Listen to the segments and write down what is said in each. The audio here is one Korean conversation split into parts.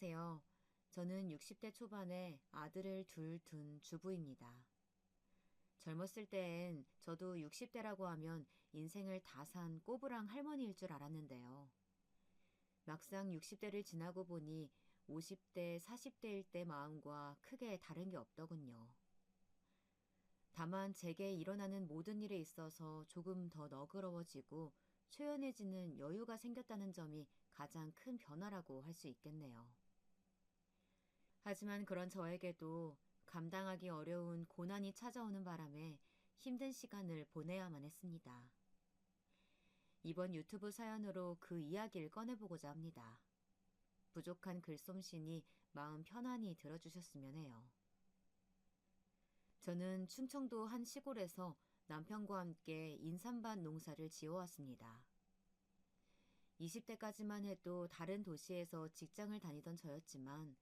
안녕하세요. 저는 60대 초반에 아들을 둘 둔 주부입니다. 젊었을 때엔 저도 60대라고 하면 인생을 다 산 꼬부랑 할머니일 줄 알았는데요. 막상 60대를 지나고 보니 50대, 40대일 때 마음과 크게 다른 게 없더군요. 다만 제게 일어나는 모든 일에 있어서 조금 더 너그러워지고 초연해지는 여유가 생겼다는 점이 가장 큰 변화라고 할 수 있겠네요. 하지만 그런 저에게도 감당하기 어려운 고난이 찾아오는 바람에 힘든 시간을 보내야만 했습니다. 이번 유튜브 사연으로 그 이야기를 꺼내보고자 합니다. 부족한 글솜씨니 마음 편안히 들어주셨으면 해요. 저는 충청도 한 시골에서 남편과 함께 인삼밭 농사를 지어왔습니다. 20대까지만 해도 다른 도시에서 직장을 다니던 저였지만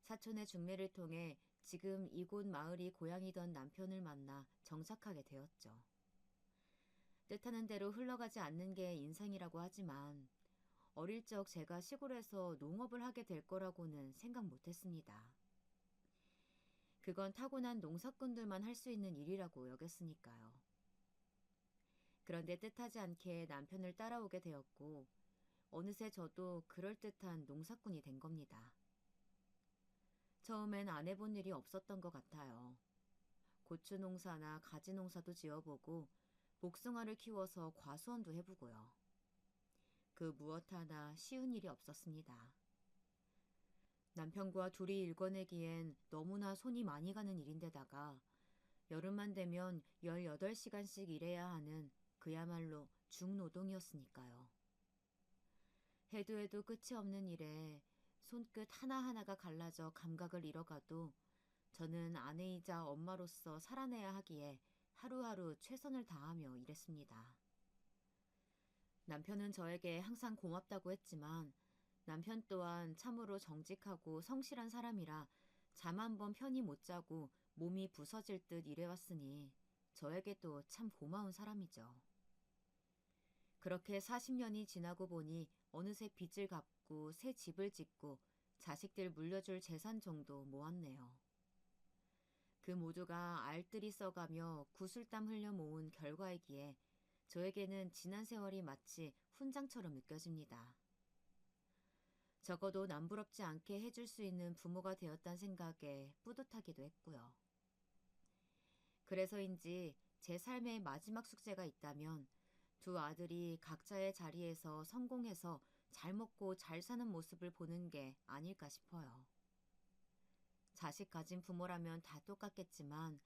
사촌의 중매를 통해 지금 이곳 마을이 고향이던 남편을 만나 정착하게 되었죠. 뜻하는 대로 흘러가지 않는 게 인생이라고 하지만 어릴 적 제가 시골에서 농업을 하게 될 거라고는 생각 못했습니다. 그건 타고난 농사꾼들만 할 수 있는 일이라고 여겼으니까요. 그런데 뜻하지 않게 남편을 따라오게 되었고 어느새 저도 그럴듯한 농사꾼이 된 겁니다. 처음엔 안 해본 일이 없었던 것 같아요. 고추 농사나 가지 농사도 지어보고 복숭아를 키워서 과수원도 해보고요. 그 무엇 하나 쉬운 일이 없었습니다. 남편과 둘이 일궈내기엔 너무나 손이 많이 가는 일인데다가 여름만 되면 18시간씩 일해야 하는 그야말로 중노동이었으니까요. 해도 해도 끝이 없는 일에 손끝 하나하나가 갈라져 감각을 잃어가도 저는 아내이자 엄마로서 살아내야 하기에 하루하루 최선을 다하며 일했습니다. 남편은 저에게 항상 고맙다고 했지만 남편 또한 참으로 정직하고 성실한 사람이라 잠 한 번 편히 못 자고 몸이 부서질 듯 일해왔으니 저에게도 참 고마운 사람이죠. 그렇게 40년이 지나고 보니 어느새 빚을 갚고 새 집을 짓고 자식들 물려줄 재산 정도 모았네요. 그 모두가 알뜰히 써가며 구슬땀 흘려 모은 결과이기에 저에게는 지난 세월이 마치 훈장처럼 느껴집니다. 적어도 남부럽지 않게 해줄 수 있는 부모가 되었다는 생각에 뿌듯하기도 했고요. 그래서인지 제 삶의 마지막 숙제가 있다면 두 아들이 각자의 자리에서 성공해서 잘 먹고 잘 사는 모습을 보는 게 아닐까 싶어요. 자식 가진 부모라면 다 똑같겠지만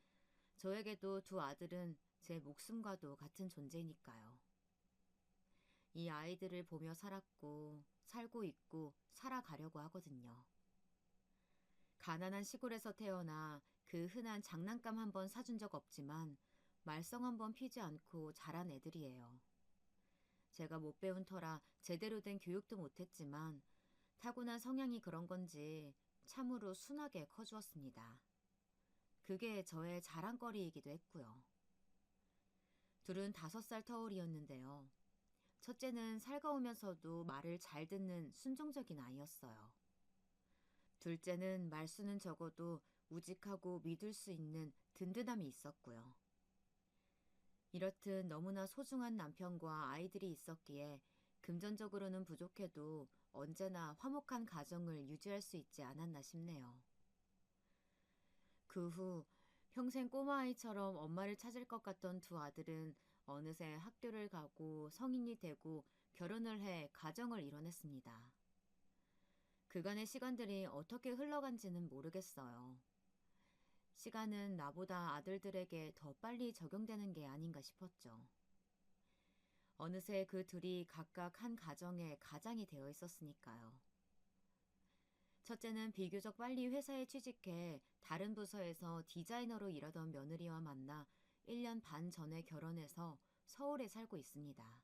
저에게도 두 아들은 제 목숨과도 같은 존재니까요. 이 아이들을 보며 살았고 살고 있고 살아가려고 하거든요. 가난한 시골에서 태어나 그 흔한 장난감 한 번 사준 적 없지만 말썽 한 번 피지 않고 자란 애들이에요. 제가 못 배운 터라 제대로 된 교육도 못했지만 타고난 성향이 그런 건지 참으로 순하게 커주었습니다. 그게 저의 자랑거리이기도 했고요. 둘은 5살 터울이었는데요. 첫째는 살가우면서도 말을 잘 듣는 순종적인 아이였어요. 둘째는 말수는 적어도 우직하고 믿을 수 있는 든든함이 있었고요. 이렇듯 너무나 소중한 남편과 아이들이 있었기에 금전적으로는 부족해도 언제나 화목한 가정을 유지할 수 있지 않았나 싶네요. 그 후 평생 꼬마아이처럼 엄마를 찾을 것 같던 두 아들은 어느새 학교를 가고 성인이 되고 결혼을 해 가정을 이뤄냈습니다. 그간의 시간들이 어떻게 흘러간지는 모르겠어요. 시간은 나보다 아들들에게 더 빨리 적용되는 게 아닌가 싶었죠. 어느새 그 둘이 각각 한 가정의 가장이 되어 있었으니까요. 첫째는 비교적 빨리 회사에 취직해 다른 부서에서 디자이너로 일하던 며느리와 만나 1년 반 전에 결혼해서 서울에 살고 있습니다.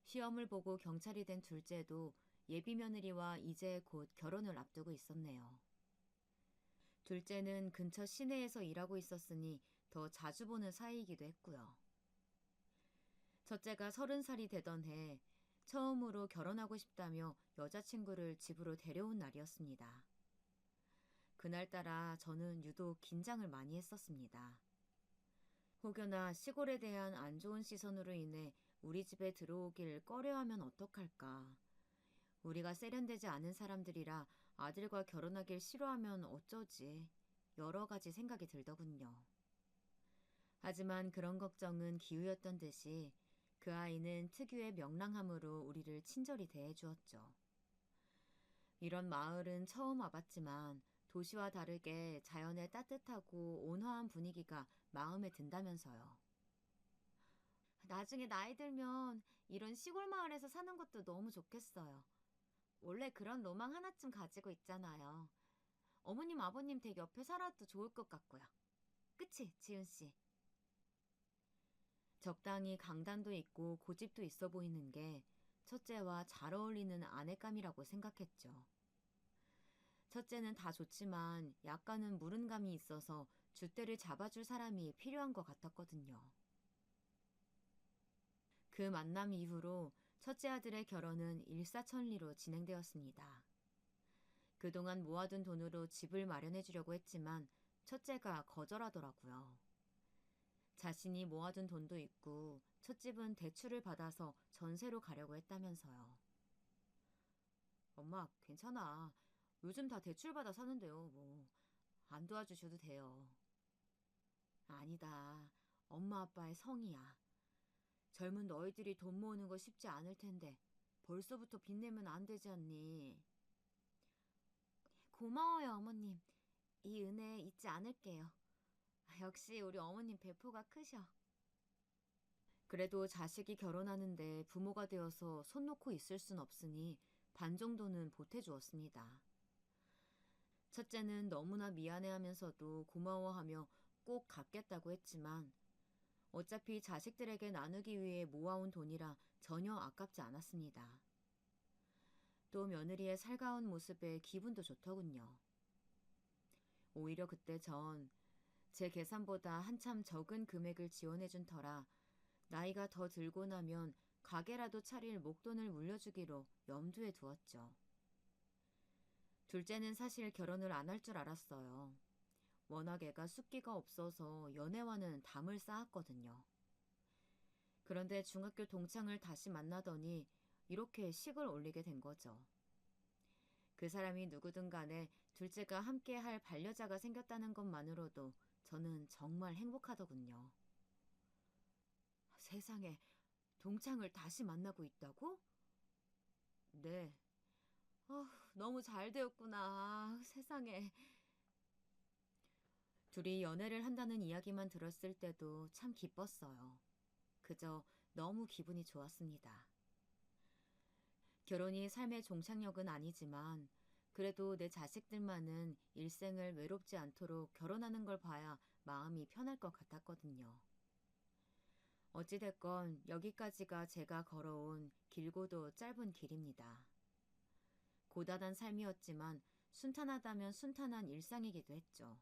시험을 보고 경찰이 된 둘째도 예비 며느리와 이제 곧 결혼을 앞두고 있었네요. 둘째는 근처 시내에서 일하고 있었으니 더 자주 보는 사이이기도 했고요. 첫째가 30살이 되던 해 처음으로 결혼하고 싶다며 여자친구를 집으로 데려온 날이었습니다. 그날따라 저는 유독 긴장을 많이 했었습니다. 혹여나 시골에 대한 안 좋은 시선으로 인해 우리 집에 들어오길 꺼려하면 어떡할까. 우리가 세련되지 않은 사람들이라 아들과 결혼하길 싫어하면 어쩌지. 여러 가지 생각이 들더군요. 하지만 그런 걱정은 기우였던 듯이 그 아이는 특유의 명랑함으로 우리를 친절히 대해주었죠. 이런 마을은 처음 와봤지만 도시와 다르게 자연의 따뜻하고 온화한 분위기가 마음에 든다면서요. 나중에 나이 들면 이런 시골 마을에서 사는 것도 너무 좋겠어요. 원래 그런 로망 하나쯤 가지고 있잖아요. 어머님, 아버님 댁 옆에 살아도 좋을 것 같고요. 그치, 지훈 씨? 적당히 강단도 있고 고집도 있어 보이는 게 첫째와 잘 어울리는 아내감이라고 생각했죠. 첫째는 다 좋지만 약간은 무른감이 있어서 줏대를 잡아줄 사람이 필요한 것 같았거든요. 그 만남 이후로 첫째 아들의 결혼은 일사천리로 진행되었습니다. 그동안 모아둔 돈으로 집을 마련해 주려고 했지만 첫째가 거절하더라고요. 자신이 모아둔 돈도 있고 첫 집은 대출을 받아서 전세로 가려고 했다면서요. 엄마, 괜찮아. 요즘 다 대출받아 사는데요, 뭐. 안 도와주셔도 돼요. 아니다. 엄마 아빠의 성이야. 젊은 너희들이 돈 모으는 거 쉽지 않을 텐데 벌써부터 빚내면 안 되지 않니? 고마워요, 어머님. 이 은혜 잊지 않을게요. 역시 우리 어머님 배포가 크셔. 그래도 자식이 결혼하는데 부모가 되어서 손 놓고 있을 순 없으니 반 정도는 보태주었습니다. 첫째는 너무나 미안해하면서도 고마워하며 꼭 갚겠다고 했지만 어차피 자식들에게 나누기 위해 모아온 돈이라 전혀 아깝지 않았습니다. 또 며느리의 살가운 모습에 기분도 좋더군요. 오히려 그때 전 제 계산보다 한참 적은 금액을 지원해준 터라 나이가 더 들고 나면 가게라도 차릴 목돈을 물려주기로 염두에 두었죠. 둘째는 사실 결혼을 안 할 줄 알았어요. 워낙 애가 숫기가 없어서 연애와는 담을 쌓았거든요. 그런데 중학교 동창을 다시 만나더니 이렇게 식을 올리게 된 거죠. 그 사람이 누구든 간에 둘째가 함께 할 반려자가 생겼다는 것만으로도 저는 정말 행복하더군요. 세상에, 동창을 다시 만나고 있다고? 네. 너무 잘 되었구나. 세상에. 둘이 연애를 한다는 이야기만 들었을 때도 참 기뻤어요. 그저 너무 기분이 좋았습니다. 결혼이 삶의 종착역은 아니지만 그래도 내 자식들만은 일생을 외롭지 않도록 결혼하는 걸 봐야 마음이 편할 것 같았거든요. 어찌됐건 여기까지가 제가 걸어온 길고도 짧은 길입니다. 고단한 삶이었지만 순탄하다면 순탄한 일상이기도 했죠.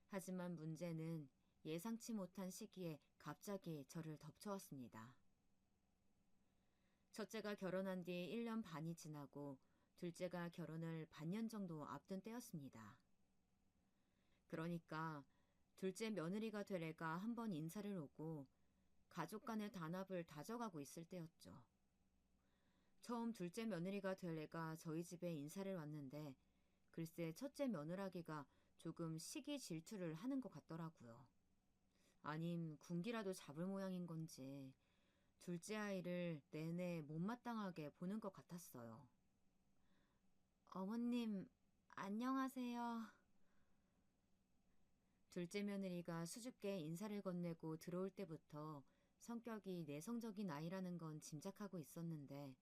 하지만 문제는 예상치 못한 시기에 갑자기 저를 덮쳐왔습니다. 첫째가 결혼한 뒤 1년 반이 지나고 둘째가 결혼을 반년 정도 앞둔 때였습니다. 그러니까 둘째 며느리가 될 애가 한번 인사를 오고 가족 간의 단합을 다져가고 있을 때였죠. 처음 둘째 며느리가 될 애가 저희 집에 인사를 왔는데 글쎄 첫째 며느라기가 조금 시기 질투를 하는 것 같더라고요. 아님 군기라도 잡을 모양인 건지 둘째 아이를 내내 못마땅하게 보는 것 같았어요. 어머님, 안녕하세요. 둘째 며느리가 수줍게 인사를 건네고 들어올 때부터 성격이 내성적인 아이라는 건 짐작하고 있었는데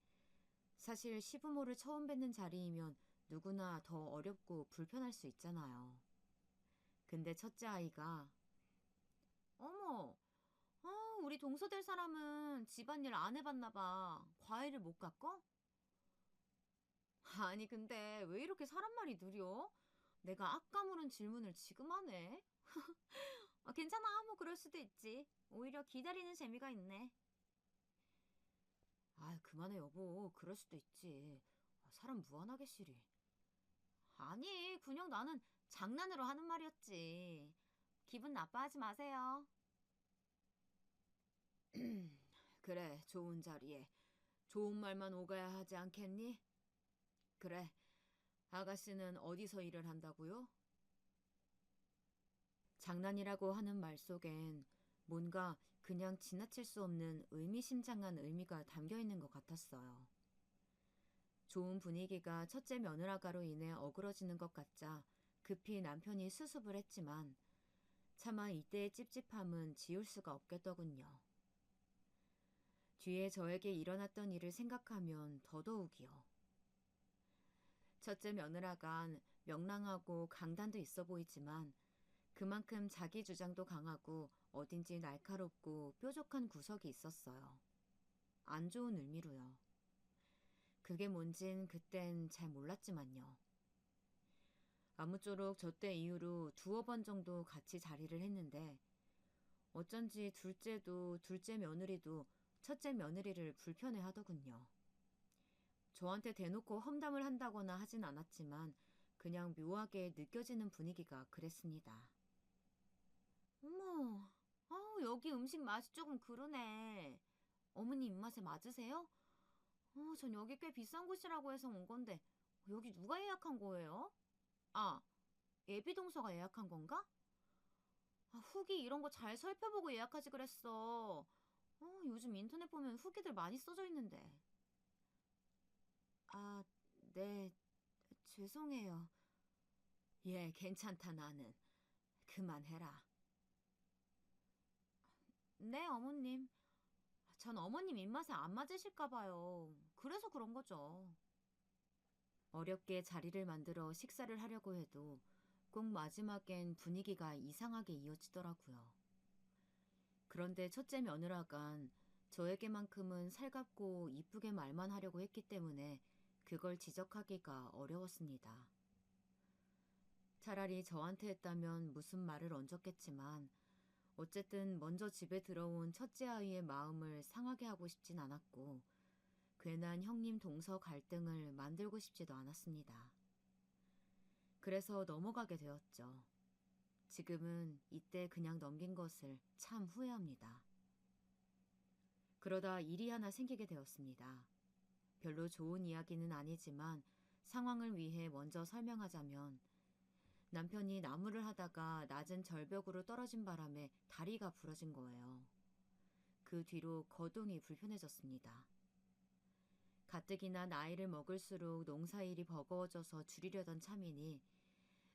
사실 시부모를 처음 뵙는 자리이면 누구나 더 어렵고 불편할 수 있잖아요. 근데 첫째 아이가 어머, 우리 동서될 사람은 집안일 안 해봤나 봐. 과일을 못 깎어? 아니 근데 왜 이렇게 사람 말이 느려? 내가 아까 물은 질문을 지금 하네. 괜찮아. 뭐 그럴 수도 있지. 오히려 기다리는 재미가 있네. 아, 그만해 여보. 그럴 수도 있지. 사람 무안하게 시리. 아니, 그냥 나는 장난으로 하는 말이었지. 기분 나빠하지 마세요. 그래, 좋은 자리에 좋은 말만 오가야 하지 않겠니? 그래, 아가씨는 어디서 일을 한다고요? 장난이라고 하는 말 속엔 뭔가 그냥 지나칠 수 없는 의미심장한 의미가 담겨 있는 것 같았어요. 좋은 분위기가 첫째 며느라가로 인해 어그러지는 것 같자 급히 남편이 수습을 했지만 차마 이때의 찝찝함은 지울 수가 없겠더군요. 뒤에 저에게 일어났던 일을 생각하면 더더욱이요. 첫째 며느라간 명랑하고 강단도 있어 보이지만 그만큼 자기 주장도 강하고 어딘지 날카롭고 뾰족한 구석이 있었어요. 안 좋은 의미로요. 그게 뭔진 그땐 잘 몰랐지만요. 아무쪼록 저 때 이후로 두어 번 정도 같이 자리를 했는데 어쩐지 둘째도 둘째 며느리도 첫째 며느리를 불편해 하더군요. 저한테 대놓고 험담을 한다거나 하진 않았지만 그냥 묘하게 느껴지는 분위기가 그랬습니다. 어머, 여기 음식 맛이 조금 그러네. 어머니 입맛에 맞으세요? 전 여기 꽤 비싼 곳이라고 해서 온 건데, 여기 누가 예약한 거예요? 아, 예비동서가 예약한 건가? 후기 이런 거 잘 살펴보고 예약하지 그랬어. 요즘 인터넷 보면 후기들 많이 써져 있는데. 아, 네, 죄송해요. 예, 괜찮다, 나는. 그만해라. 네, 어머님. 전 어머님 입맛에 안 맞으실까 봐요. 그래서 그런 거죠. 어렵게 자리를 만들어 식사를 하려고 해도 꼭 마지막엔 분위기가 이상하게 이어지더라고요. 그런데 첫째 며느라간 저에게만큼은 살갑고 이쁘게 말만 하려고 했기 때문에 그걸 지적하기가 어려웠습니다. 차라리 저한테 했다면 무슨 말을 얹었겠지만 어쨌든 먼저 집에 들어온 첫째 아이의 마음을 상하게 하고 싶진 않았고 괜한 형님 동서 갈등을 만들고 싶지도 않았습니다. 그래서 넘어가게 되었죠. 지금은 이때 그냥 넘긴 것을 참 후회합니다. 그러다 일이 하나 생기게 되었습니다. 별로 좋은 이야기는 아니지만 상황을 위해 먼저 설명하자면 남편이 나무를 하다가 낮은 절벽으로 떨어진 바람에 다리가 부러진 거예요. 그 뒤로 거동이 불편해졌습니다. 가뜩이나 나이를 먹을수록 농사일이 버거워져서 줄이려던 참이니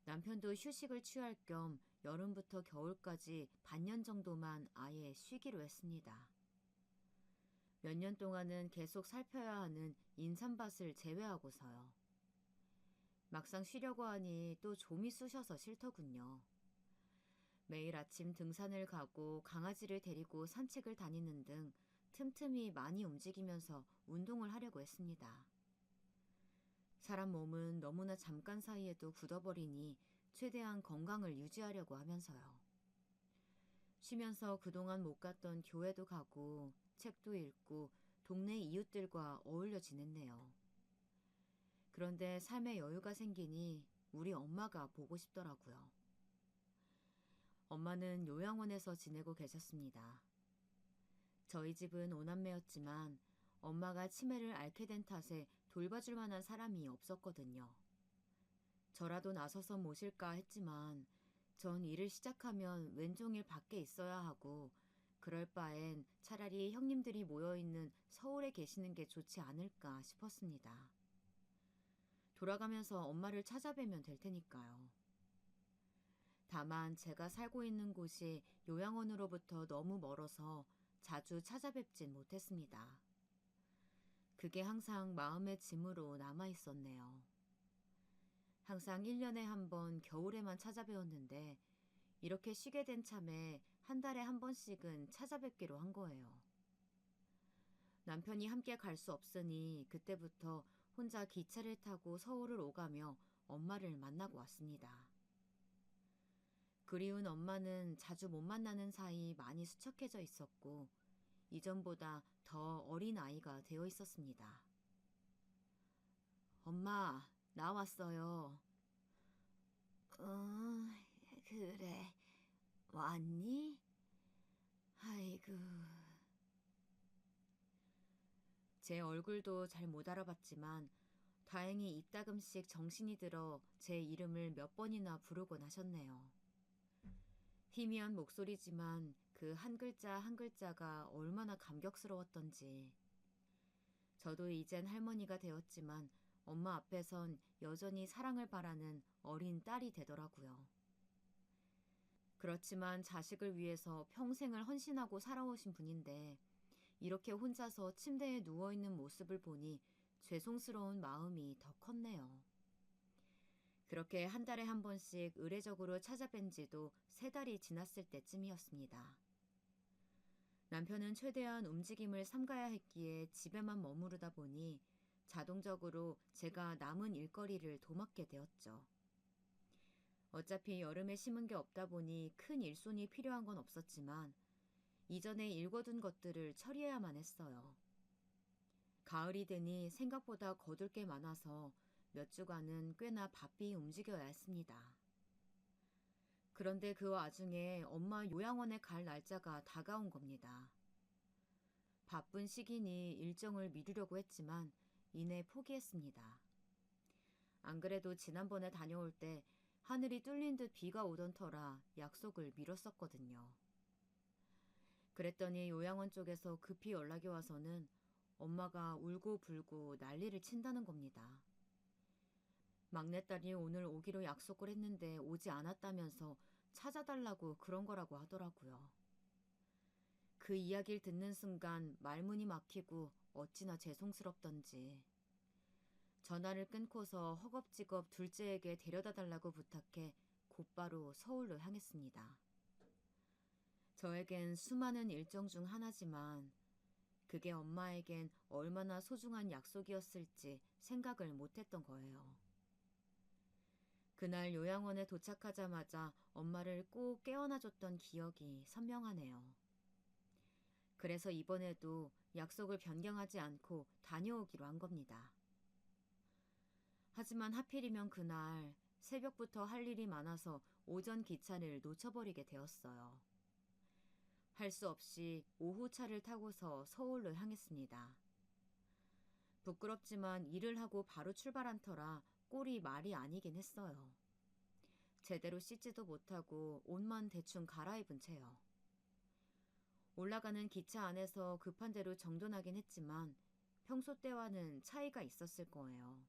남편도 휴식을 취할 겸 여름부터 겨울까지 반년 정도만 아예 쉬기로 했습니다. 몇 년 동안은 계속 살펴야 하는 인삼밭을 제외하고서요. 막상 쉬려고 하니 또 좀이 쑤셔서 싫더군요. 매일 아침 등산을 가고 강아지를 데리고 산책을 다니는 등 틈틈이 많이 움직이면서 운동을 하려고 했습니다. 사람 몸은 너무나 잠깐 사이에도 굳어버리니 최대한 건강을 유지하려고 하면서요. 쉬면서 그동안 못 갔던 교회도 가고 책도 읽고 동네 이웃들과 어울려 지냈네요. 그런데 삶의 여유가 생기니 우리 엄마가 보고 싶더라고요. 엄마는 요양원에서 지내고 계셨습니다. 저희 집은 오남매였지만 엄마가 치매를 앓게 된 탓에 돌봐줄 만한 사람이 없었거든요. 저라도 나서서 모실까 했지만 전 일을 시작하면 왼종일 밖에 있어야 하고 그럴 바엔 차라리 형님들이 모여있는 서울에 계시는 게 좋지 않을까 싶었습니다. 돌아가면서 엄마를 찾아뵈면 될 테니까요. 다만 제가 살고 있는 곳이 요양원으로부터 너무 멀어서 자주 찾아뵙진 못했습니다. 그게 항상 마음의 짐으로 남아 있었네요. 항상 1년에 한 번 겨울에만 찾아뵈었는데 이렇게 쉬게 된 참에 한 달에 한 번씩은 찾아뵙기로 한 거예요. 남편이 함께 갈 수 없으니 그때부터 혼자 기차를 타고 서울을 오가며 엄마를 만나고 왔습니다. 그리운 엄마는 자주 못 만나는 사이 많이 수척해져 있었고 이전보다 더 어린 아이가 되어 있었습니다. 엄마, 나왔어요. 그래. 왔니? 아이고. 제 얼굴도 잘 못 알아봤지만 다행히 이따금씩 정신이 들어 제 이름을 몇 번이나 부르곤 하셨네요. 희미한 목소리지만 그 한 글자 한 글자가 얼마나 감격스러웠던지. 저도 이젠 할머니가 되었지만 엄마 앞에선 여전히 사랑을 바라는 어린 딸이 되더라고요. 그렇지만 자식을 위해서 평생을 헌신하고 살아오신 분인데 이렇게 혼자서 침대에 누워있는 모습을 보니 죄송스러운 마음이 더 컸네요. 그렇게 한 달에 한 번씩 의례적으로 찾아뵌 지도 3달이 지났을 때쯤이었습니다. 남편은 최대한 움직임을 삼가야 했기에 집에만 머무르다 보니 자동적으로 제가 남은 일거리를 도맡게 되었죠. 어차피 여름에 심은 게 없다 보니 큰 일손이 필요한 건 없었지만 이전에 일궈둔 것들을 처리해야만 했어요. 가을이 되니 생각보다 거둘 게 많아서 몇 주간은 꽤나 바삐 움직여야 했습니다. 그런데 그 와중에 엄마 요양원에 갈 날짜가 다가온 겁니다. 바쁜 시기니 일정을 미루려고 했지만 이내 포기했습니다. 안 그래도 지난번에 다녀올 때 하늘이 뚫린 듯 비가 오던 터라 약속을 미뤘었거든요. 그랬더니 요양원 쪽에서 급히 연락이 와서는 엄마가 울고불고 난리를 친다는 겁니다. 막내딸이 오늘 오기로 약속을 했는데 오지 않았다면서 찾아달라고 그런 거라고 하더라고요. 그 이야기를 듣는 순간 말문이 막히고 어찌나 죄송스럽던지. 전화를 끊고서 허겁지겁 둘째에게 데려다 달라고 부탁해 곧바로 서울로 향했습니다. 저에겐 수많은 일정 중 하나지만 그게 엄마에겐 얼마나 소중한 약속이었을지 생각을 못했던 거예요. 그날 요양원에 도착하자마자 엄마를 꼭 깨워놔줬던 기억이 선명하네요. 그래서 이번에도 약속을 변경하지 않고 다녀오기로 한 겁니다. 하지만 하필이면 그날 새벽부터 할 일이 많아서 오전 기차를 놓쳐버리게 되었어요. 할 수 없이 오후 차를 타고서 서울로 향했습니다. 부끄럽지만 일을 하고 바로 출발한 터라 꼴이 말이 아니긴 했어요. 제대로 씻지도 못하고 옷만 대충 갈아입은 채요. 올라가는 기차 안에서 급한 대로 정돈하긴 했지만 평소 때와는 차이가 있었을 거예요.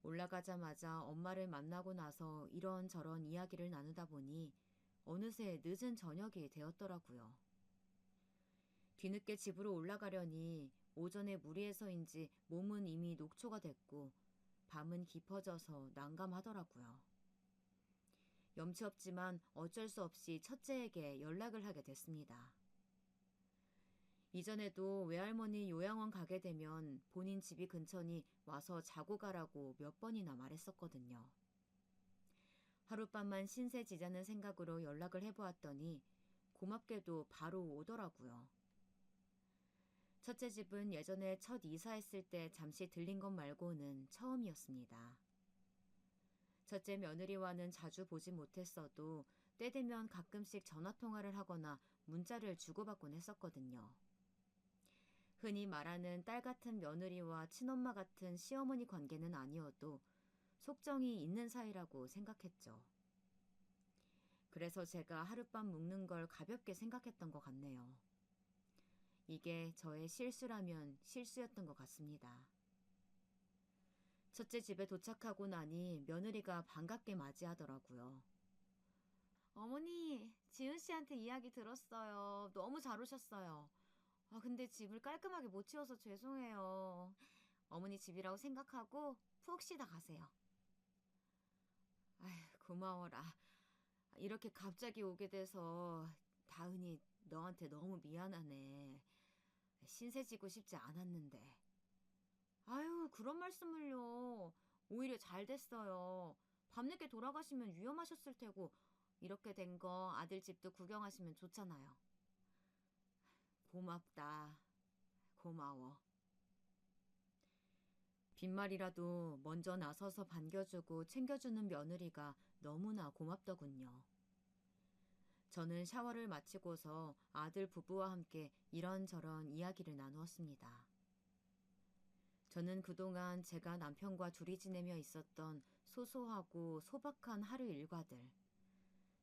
올라가자마자 엄마를 만나고 나서 이런저런 이야기를 나누다 보니 어느새 늦은 저녁이 되었더라고요. 뒤늦게 집으로 올라가려니 오전에 무리해서인지 몸은 이미 녹초가 됐고 밤은 깊어져서 난감하더라고요. 염치 없지만 어쩔 수 없이 첫째에게 연락을 하게 됐습니다. 이전에도 외할머니 요양원 가게 되면 본인 집이 근처니 와서 자고 가라고 몇 번이나 말했었거든요. 하룻밤만 신세 지자는 생각으로 연락을 해보았더니 고맙게도 바로 오더라고요. 첫째 집은 예전에 첫 이사했을 때 잠시 들린 것 말고는 처음이었습니다. 첫째 며느리와는 자주 보지 못했어도 때 되면 가끔씩 전화통화를 하거나 문자를 주고받곤 했었거든요. 흔히 말하는 딸 같은 며느리와 친엄마 같은 시어머니 관계는 아니어도 속정이 있는 사이라고 생각했죠. 그래서 제가 하룻밤 묵는 걸 가볍게 생각했던 것 같네요. 이게 저의 실수라면 실수였던 것 같습니다. 첫째 집에 도착하고 나니 며느리가 반갑게 맞이하더라고요. 어머니, 지은 씨한테 이야기 들었어요. 너무 잘 오셨어요. 근데 집을 깔끔하게 못 치워서 죄송해요. 어머니 집이라고 생각하고 푹 쉬다 가세요. 아휴, 고마워라. 이렇게 갑자기 오게 돼서 다은이 너한테 너무 미안하네. 신세지고 싶지 않았는데. 아유, 그런 말씀을요. 오히려 잘 됐어요. 밤늦게 돌아가시면 위험하셨을 테고 이렇게 된 거 아들 집도 구경하시면 좋잖아요. 고맙다. 고마워. 빈말이라도 먼저 나서서 반겨주고 챙겨주는 며느리가 너무나 고맙더군요. 저는 샤워를 마치고서 아들 부부와 함께 이런저런 이야기를 나누었습니다. 저는 그동안 제가 남편과 둘이 지내며 있었던 소소하고 소박한 하루 일과들,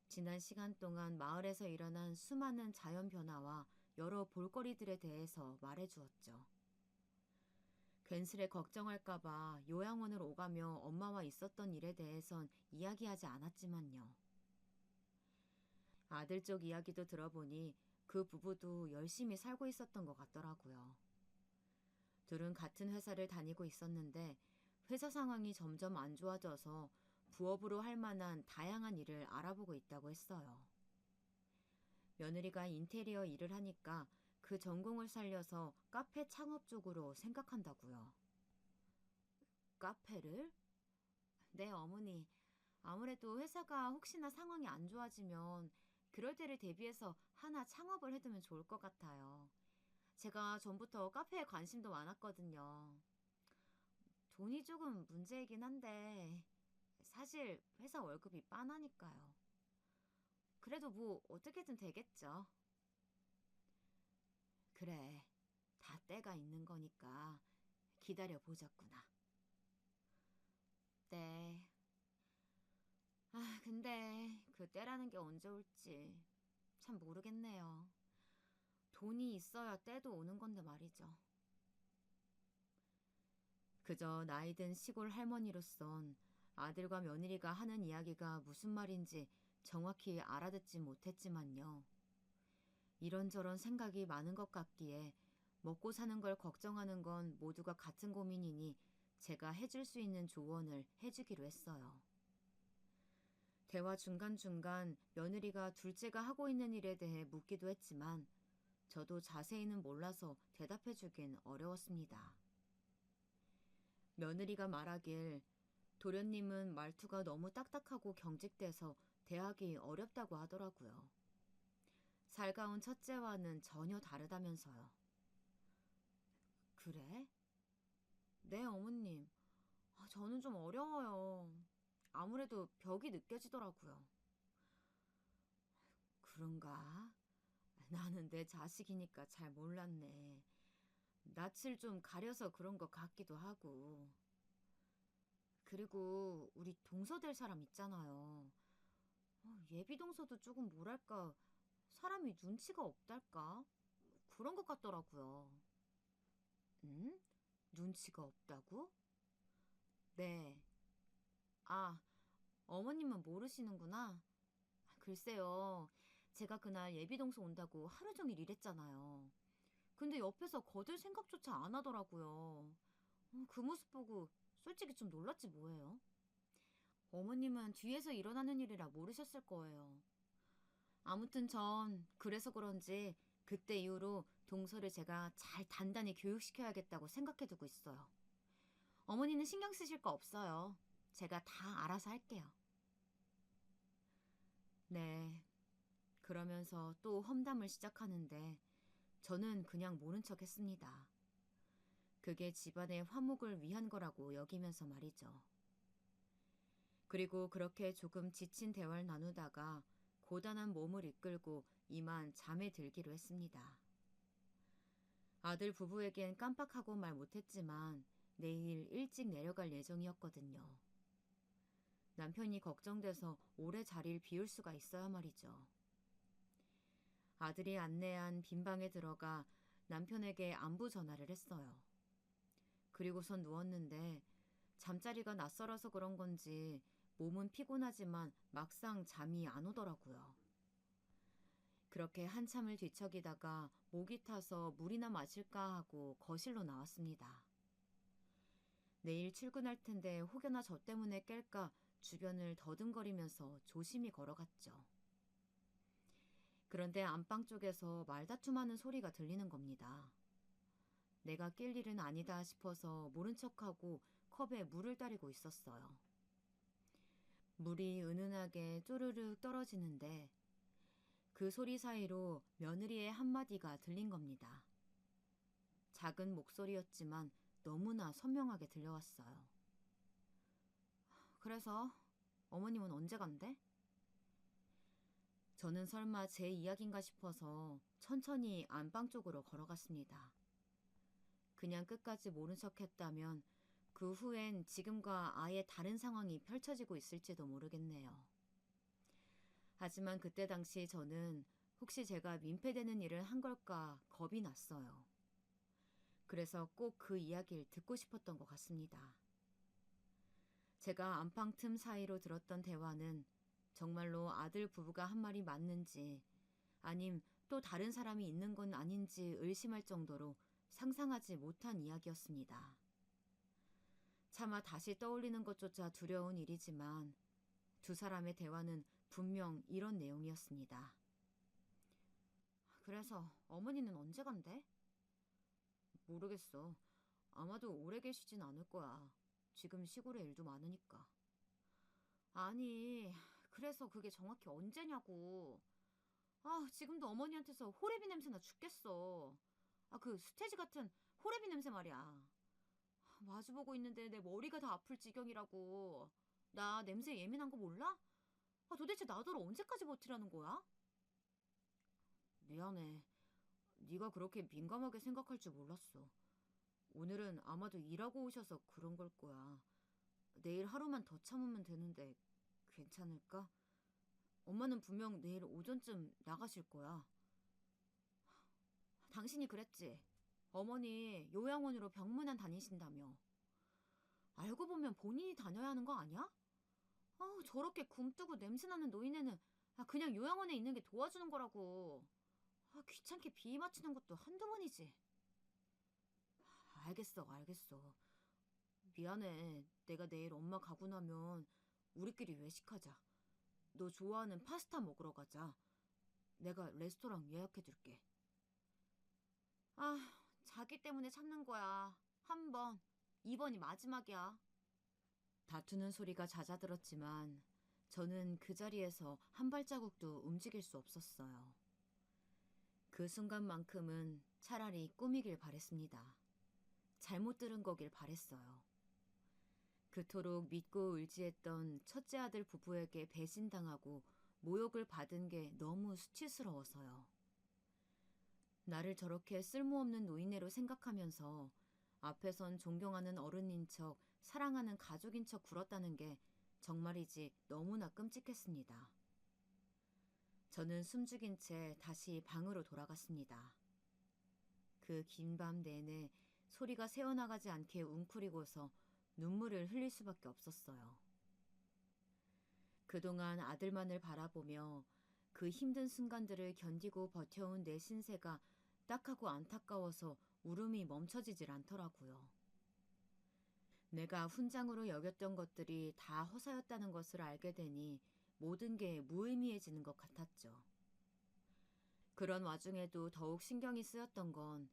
지난 시간 동안 마을에서 일어난 수많은 자연 변화와 여러 볼거리들에 대해서 말해주었죠. 괜스레 걱정할까봐 요양원을 오가며 엄마와 있었던 일에 대해선 이야기하지 않았지만요. 아들 쪽 이야기도 들어보니 그 부부도 열심히 살고 있었던 것 같더라고요. 둘은 같은 회사를 다니고 있었는데 회사 상황이 점점 안 좋아져서 부업으로 할 만한 다양한 일을 알아보고 있다고 했어요. 며느리가 인테리어 일을 하니까 그 전공을 살려서 카페 창업 쪽으로 생각한다고요. 카페를? 네, 어머니. 아무래도 회사가 혹시나 상황이 안 좋아지면 그럴 때를 대비해서 하나 창업을 해두면 좋을 것 같아요. 제가 전부터 카페에 관심도 많았거든요. 돈이 조금 문제이긴 한데 사실 회사 월급이 빤하니까요. 그래도 뭐 어떻게든 되겠죠. 그래, 다 때가 있는 거니까 기다려 보자꾸나. 네. 근데 그 때라는 게 언제 올지 참 모르겠네요. 돈이 있어야 때도 오는 건데 말이죠. 그저 나이든 시골 할머니로선 아들과 며느리가 하는 이야기가 무슨 말인지 정확히 알아듣지 못했지만요. 이런저런 생각이 많은 것 같기에 먹고 사는 걸 걱정하는 건 모두가 같은 고민이니 제가 해줄 수 있는 조언을 해주기로 했어요. 대화 중간중간 며느리가 둘째가 하고 있는 일에 대해 묻기도 했지만 저도 자세히는 몰라서 대답해주긴 어려웠습니다. 며느리가 말하길 도련님은 말투가 너무 딱딱하고 경직돼서 대하기 어렵다고 하더라고요. 살가운 첫째와는 전혀 다르다면서요. 그래? 네, 어머님. 저는 좀 어려워요. 아무래도 벽이 느껴지더라고요. 그런가? 나는 내 자식이니까 잘 몰랐네. 낯을 좀 가려서 그런 것 같기도 하고. 그리고 우리 동서 될 사람 있잖아요. 예비 동서도 조금 뭐랄까 사람이 눈치가 없달까? 그런 것 같더라고요. 응? 눈치가 없다고? 네. 아, 어머님은 모르시는구나. 글쎄요. 제가 그날 예비동서 온다고 하루 종일 일했잖아요. 근데 옆에서 거들 생각조차 안 하더라고요. 그 모습 보고 솔직히 좀 놀랐지 뭐예요. 어머님은 뒤에서 일어나는 일이라 모르셨을 거예요. 아무튼 전 그래서 그런지 그때 이후로 동서를 제가 잘 단단히 교육시켜야겠다고 생각해두고 있어요. 어머니는 신경 쓰실 거 없어요. 제가 다 알아서 할게요. 네. 그러면서 또 험담을 시작하는데 저는 그냥 모른 척 했습니다. 그게 집안의 화목을 위한 거라고 여기면서 말이죠. 그리고 그렇게 조금 지친 대화를 나누다가 고단한 몸을 이끌고 이만 잠에 들기로 했습니다. 아들 부부에겐 깜빡하고 말 못했지만 내일 일찍 내려갈 예정이었거든요. 남편이 걱정돼서 오래 자리를 비울 수가 있어야 말이죠. 아들이 안내한 빈 방에 들어가 남편에게 안부 전화를 했어요. 그리고선 누웠는데 잠자리가 낯설어서 그런 건지 몸은 피곤하지만 막상 잠이 안 오더라고요. 그렇게 한참을 뒤척이다가 목이 타서 물이나 마실까 하고 거실로 나왔습니다. 내일 출근할 텐데 혹여나 저 때문에 깰까 주변을 더듬거리면서 조심히 걸어갔죠. 그런데 안방 쪽에서 말다툼하는 소리가 들리는 겁니다. 내가 낄 일은 아니다 싶어서 모른 척하고 컵에 물을 따르고 있었어요. 물이 은은하게 쪼르륵 떨어지는데 그 소리 사이로 며느리의 한마디가 들린 겁니다. 작은 목소리였지만 너무나 선명하게 들려왔어요. 그래서 어머님은 언제 간대? 저는 설마 제 이야기인가 싶어서 천천히 안방 쪽으로 걸어갔습니다. 그냥 끝까지 모른 척 했다면 그 후엔 지금과 아예 다른 상황이 펼쳐지고 있을지도 모르겠네요. 하지만 그때 당시 저는 혹시 제가 민폐되는 일을 한 걸까 겁이 났어요. 그래서 꼭 그 이야기를 듣고 싶었던 것 같습니다. 제가 안방 틈 사이로 들었던 대화는 정말로 아들 부부가 한 말이 맞는지 아님 또 다른 사람이 있는 건 아닌지 의심할 정도로 상상하지 못한 이야기였습니다. 차마 다시 떠올리는 것조차 두려운 일이지만 두 사람의 대화는 분명 이런 내용이었습니다. 그래서 어머니는 언제 간대? 모르겠어. 아마도 오래 계시진 않을 거야. 지금 시골에 일도 많으니까. 아니, 그래서 그게 정확히 언제냐고. 지금도 어머니한테서 호레비 냄새나 죽겠어. 그 스테지 같은 호레비 냄새 말이야. 마주보고 있는데 내 머리가 다 아플 지경이라고. 나 냄새 예민한 거 몰라? 도대체 나더러 언제까지 버티라는 거야? 미안해. 네가 그렇게 민감하게 생각할 줄 몰랐어. 오늘은 아마도 일하고 오셔서 그런 걸 거야. 내일 하루만 더 참으면 되는데 괜찮을까? 엄마는 분명 내일 오전쯤 나가실 거야. 당신이 그랬지. 어머니 요양원으로 병문안 다니신다며. 알고 보면 본인이 다녀야 하는 거 아니야? 저렇게 굼뜨고 냄새나는 노인네는 그냥 요양원에 있는 게 도와주는 거라고. 귀찮게 비위 맞추는 것도 한두 번이지. 알겠어. 미안해. 내가 내일 엄마 가고 나면 우리끼리 외식하자. 너 좋아하는 파스타 먹으러 가자. 내가 레스토랑 예약해둘게. 자기 때문에 참는 거야. 한 번, 이번이 마지막이야. 다투는 소리가 잦아들었지만 저는 그 자리에서 한 발자국도 움직일 수 없었어요. 그 순간만큼은 차라리 꿈이길 바랬습니다. 잘못 들은 거길 바랬어요. 그토록 믿고 의지했던 첫째 아들 부부에게 배신당하고 모욕을 받은 게 너무 수치스러워서요. 나를 저렇게 쓸모없는 노인네로 생각하면서 앞에선 존경하는 어른인 척, 사랑하는 가족인 척 굴었다는 게 정말이지 너무나 끔찍했습니다. 저는 숨죽인 채 다시 방으로 돌아갔습니다. 그 긴 밤 내내 소리가 새어나가지 않게 웅크리고서 눈물을 흘릴 수밖에 없었어요. 그동안 아들만을 바라보며 그 힘든 순간들을 견디고 버텨온 내 신세가 딱하고 안타까워서 울음이 멈춰지질 않더라고요. 내가 훈장으로 여겼던 것들이 다 허사였다는 것을 알게 되니 모든 게 무의미해지는 것 같았죠. 그런 와중에도 더욱 신경이 쓰였던 건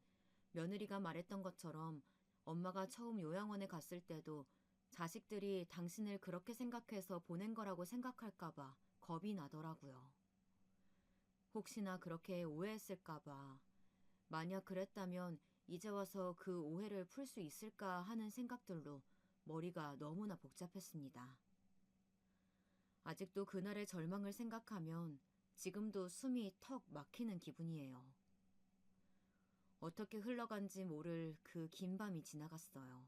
며느리가 말했던 것처럼 엄마가 처음 요양원에 갔을 때도 자식들이 당신을 그렇게 생각해서 보낸 거라고 생각할까봐 겁이 나더라고요. 혹시나 그렇게 오해했을까봐, 만약 그랬다면 이제 와서 그 오해를 풀 수 있을까 하는 생각들로 머리가 너무나 복잡했습니다. 아직도 그날의 절망을 생각하면 지금도 숨이 턱 막히는 기분이에요. 어떻게 흘러간지 모를 그 긴 밤이 지나갔어요.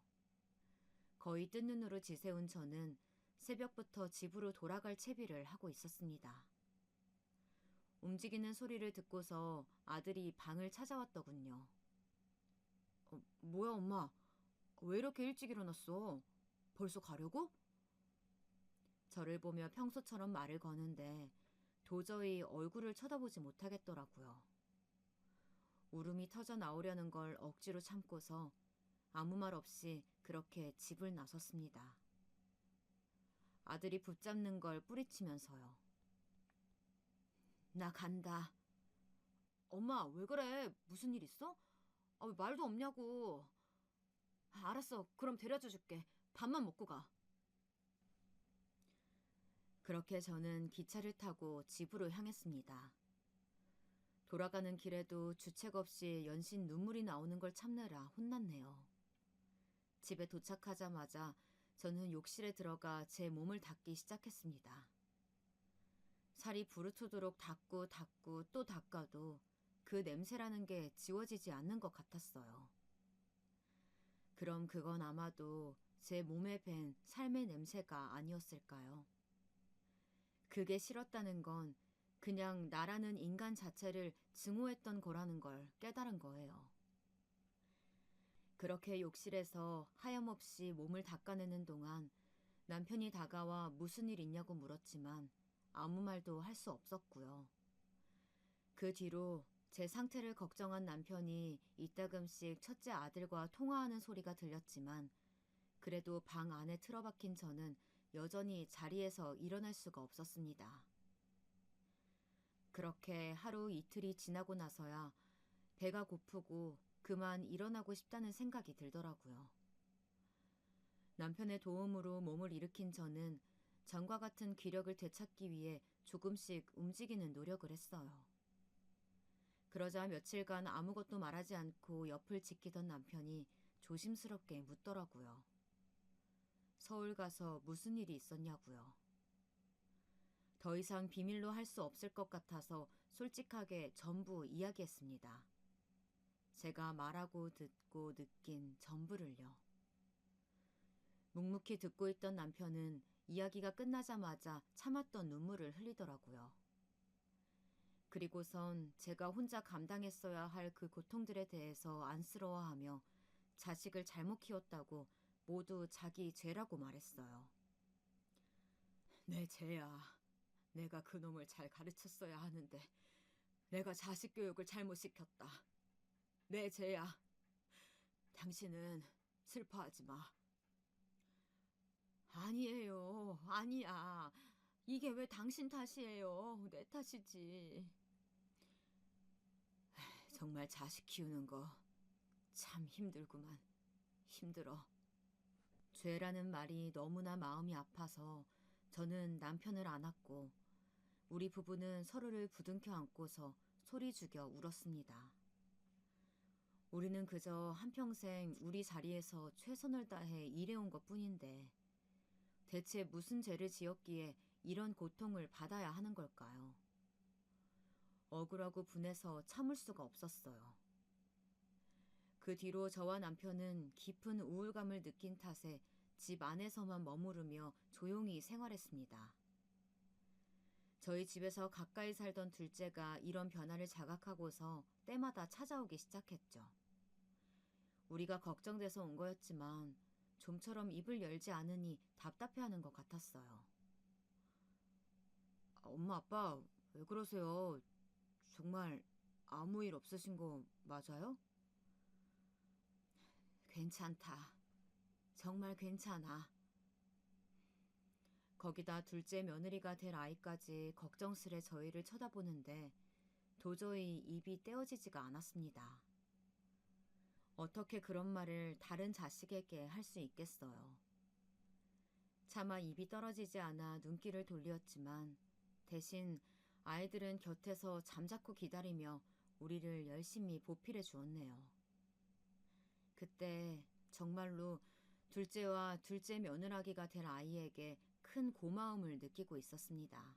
거의 뜬 눈으로 지새운 저는 새벽부터 집으로 돌아갈 채비를 하고 있었습니다. 움직이는 소리를 듣고서 아들이 방을 찾아왔더군요. 뭐야 엄마, 왜 이렇게 일찍 일어났어? 벌써 가려고? 저를 보며 평소처럼 말을 거는데 도저히 얼굴을 쳐다보지 못하겠더라고요. 울음이 터져 나오려는 걸 억지로 참고서 아무 말 없이 그렇게 집을 나섰습니다. 아들이 붙잡는 걸 뿌리치면서요. 나 간다. 엄마 왜 그래? 무슨 일 있어? 왜 말도 없냐고. 알았어. 그럼 데려다 줄게. 밥만 먹고 가. 그렇게 저는 기차를 타고 집으로 향했습니다. 돌아가는 길에도 주책 없이 연신 눈물이 나오는 걸 참느라 혼났네요. 집에 도착하자마자 저는 욕실에 들어가 제 몸을 닦기 시작했습니다. 살이 부르트도록 닦고 또 닦아도 그 냄새라는 게 지워지지 않는 것 같았어요. 그럼 그건 아마도 제 몸에 밴 삶의 냄새가 아니었을까요? 그게 싫었다는 건 그냥 나라는 인간 자체를 증오했던 거라는 걸 깨달은 거예요. 그렇게 욕실에서 하염없이 몸을 닦아내는 동안 남편이 다가와 무슨 일 있냐고 물었지만 아무 말도 할 수 없었고요. 그 뒤로 제 상태를 걱정한 남편이 이따금씩 첫째 아들과 통화하는 소리가 들렸지만 그래도 방 안에 틀어박힌 저는 여전히 자리에서 일어날 수가 없었습니다. 그렇게 하루 이틀이 지나고 나서야 배가 고프고 그만 일어나고 싶다는 생각이 들더라고요. 남편의 도움으로 몸을 일으킨 저는 전과 같은 기력을 되찾기 위해 조금씩 움직이는 노력을 했어요. 그러자 며칠간 아무것도 말하지 않고 옆을 지키던 남편이 조심스럽게 묻더라고요. 서울 가서 무슨 일이 있었냐고요. 더 이상 비밀로 할 수 없을 것 같아서 솔직하게 전부 이야기했습니다. 제가 말하고 듣고 느낀 전부를요. 묵묵히 듣고 있던 남편은 이야기가 끝나자마자 참았던 눈물을 흘리더라고요. 그리고선 제가 혼자 감당했어야 할 그 고통들에 대해서 안쓰러워하며 자식을 잘못 키웠다고 모두 자기 죄라고 말했어요. 내 죄야. 내가 그놈을 잘 가르쳤어야 하는데 내가 자식 교육을 잘못 시켰다. 내 죄야. 당신은 슬퍼하지 마. 아니에요. 아니야. 이게 왜 당신 탓이에요. 내 탓이지. 정말 자식 키우는 거 참 힘들구만. 힘들어. 죄라는 말이 너무나 마음이 아파서 저는 남편을 안았고 우리 부부는 서로를 부둥켜 안고서 소리 죽여 울었습니다. 우리는 그저 한평생 우리 자리에서 최선을 다해 일해온 것뿐인데 대체 무슨 죄를 지었기에 이런 고통을 받아야 하는 걸까요? 억울하고 분해서 참을 수가 없었어요. 그 뒤로 저와 남편은 깊은 우울감을 느낀 탓에 집 안에서만 머무르며 조용히 생활했습니다. 저희 집에서 가까이 살던 둘째가 이런 변화를 자각하고서 때마다 찾아오기 시작했죠. 우리가 걱정돼서 온 거였지만 좀처럼 입을 열지 않으니 답답해하는 것 같았어요. 엄마, 아빠, 왜 그러세요? 정말 아무 일 없으신 거 맞아요? 괜찮다. 정말 괜찮아. 거기다 둘째 며느리가 될 아이까지 걱정스레 저희를 쳐다보는데 도저히 입이 떼어지지가 않았습니다. 어떻게 그런 말을 다른 자식에게 할 수 있겠어요. 차마 입이 떨어지지 않아 눈길을 돌렸지만 대신 아이들은 곁에서 잠자코 기다리며 우리를 열심히 보필해 주었네요. 그때 정말로 둘째와 둘째 며느라기가 될 아이에게 큰 고마움을 느끼고 있었습니다.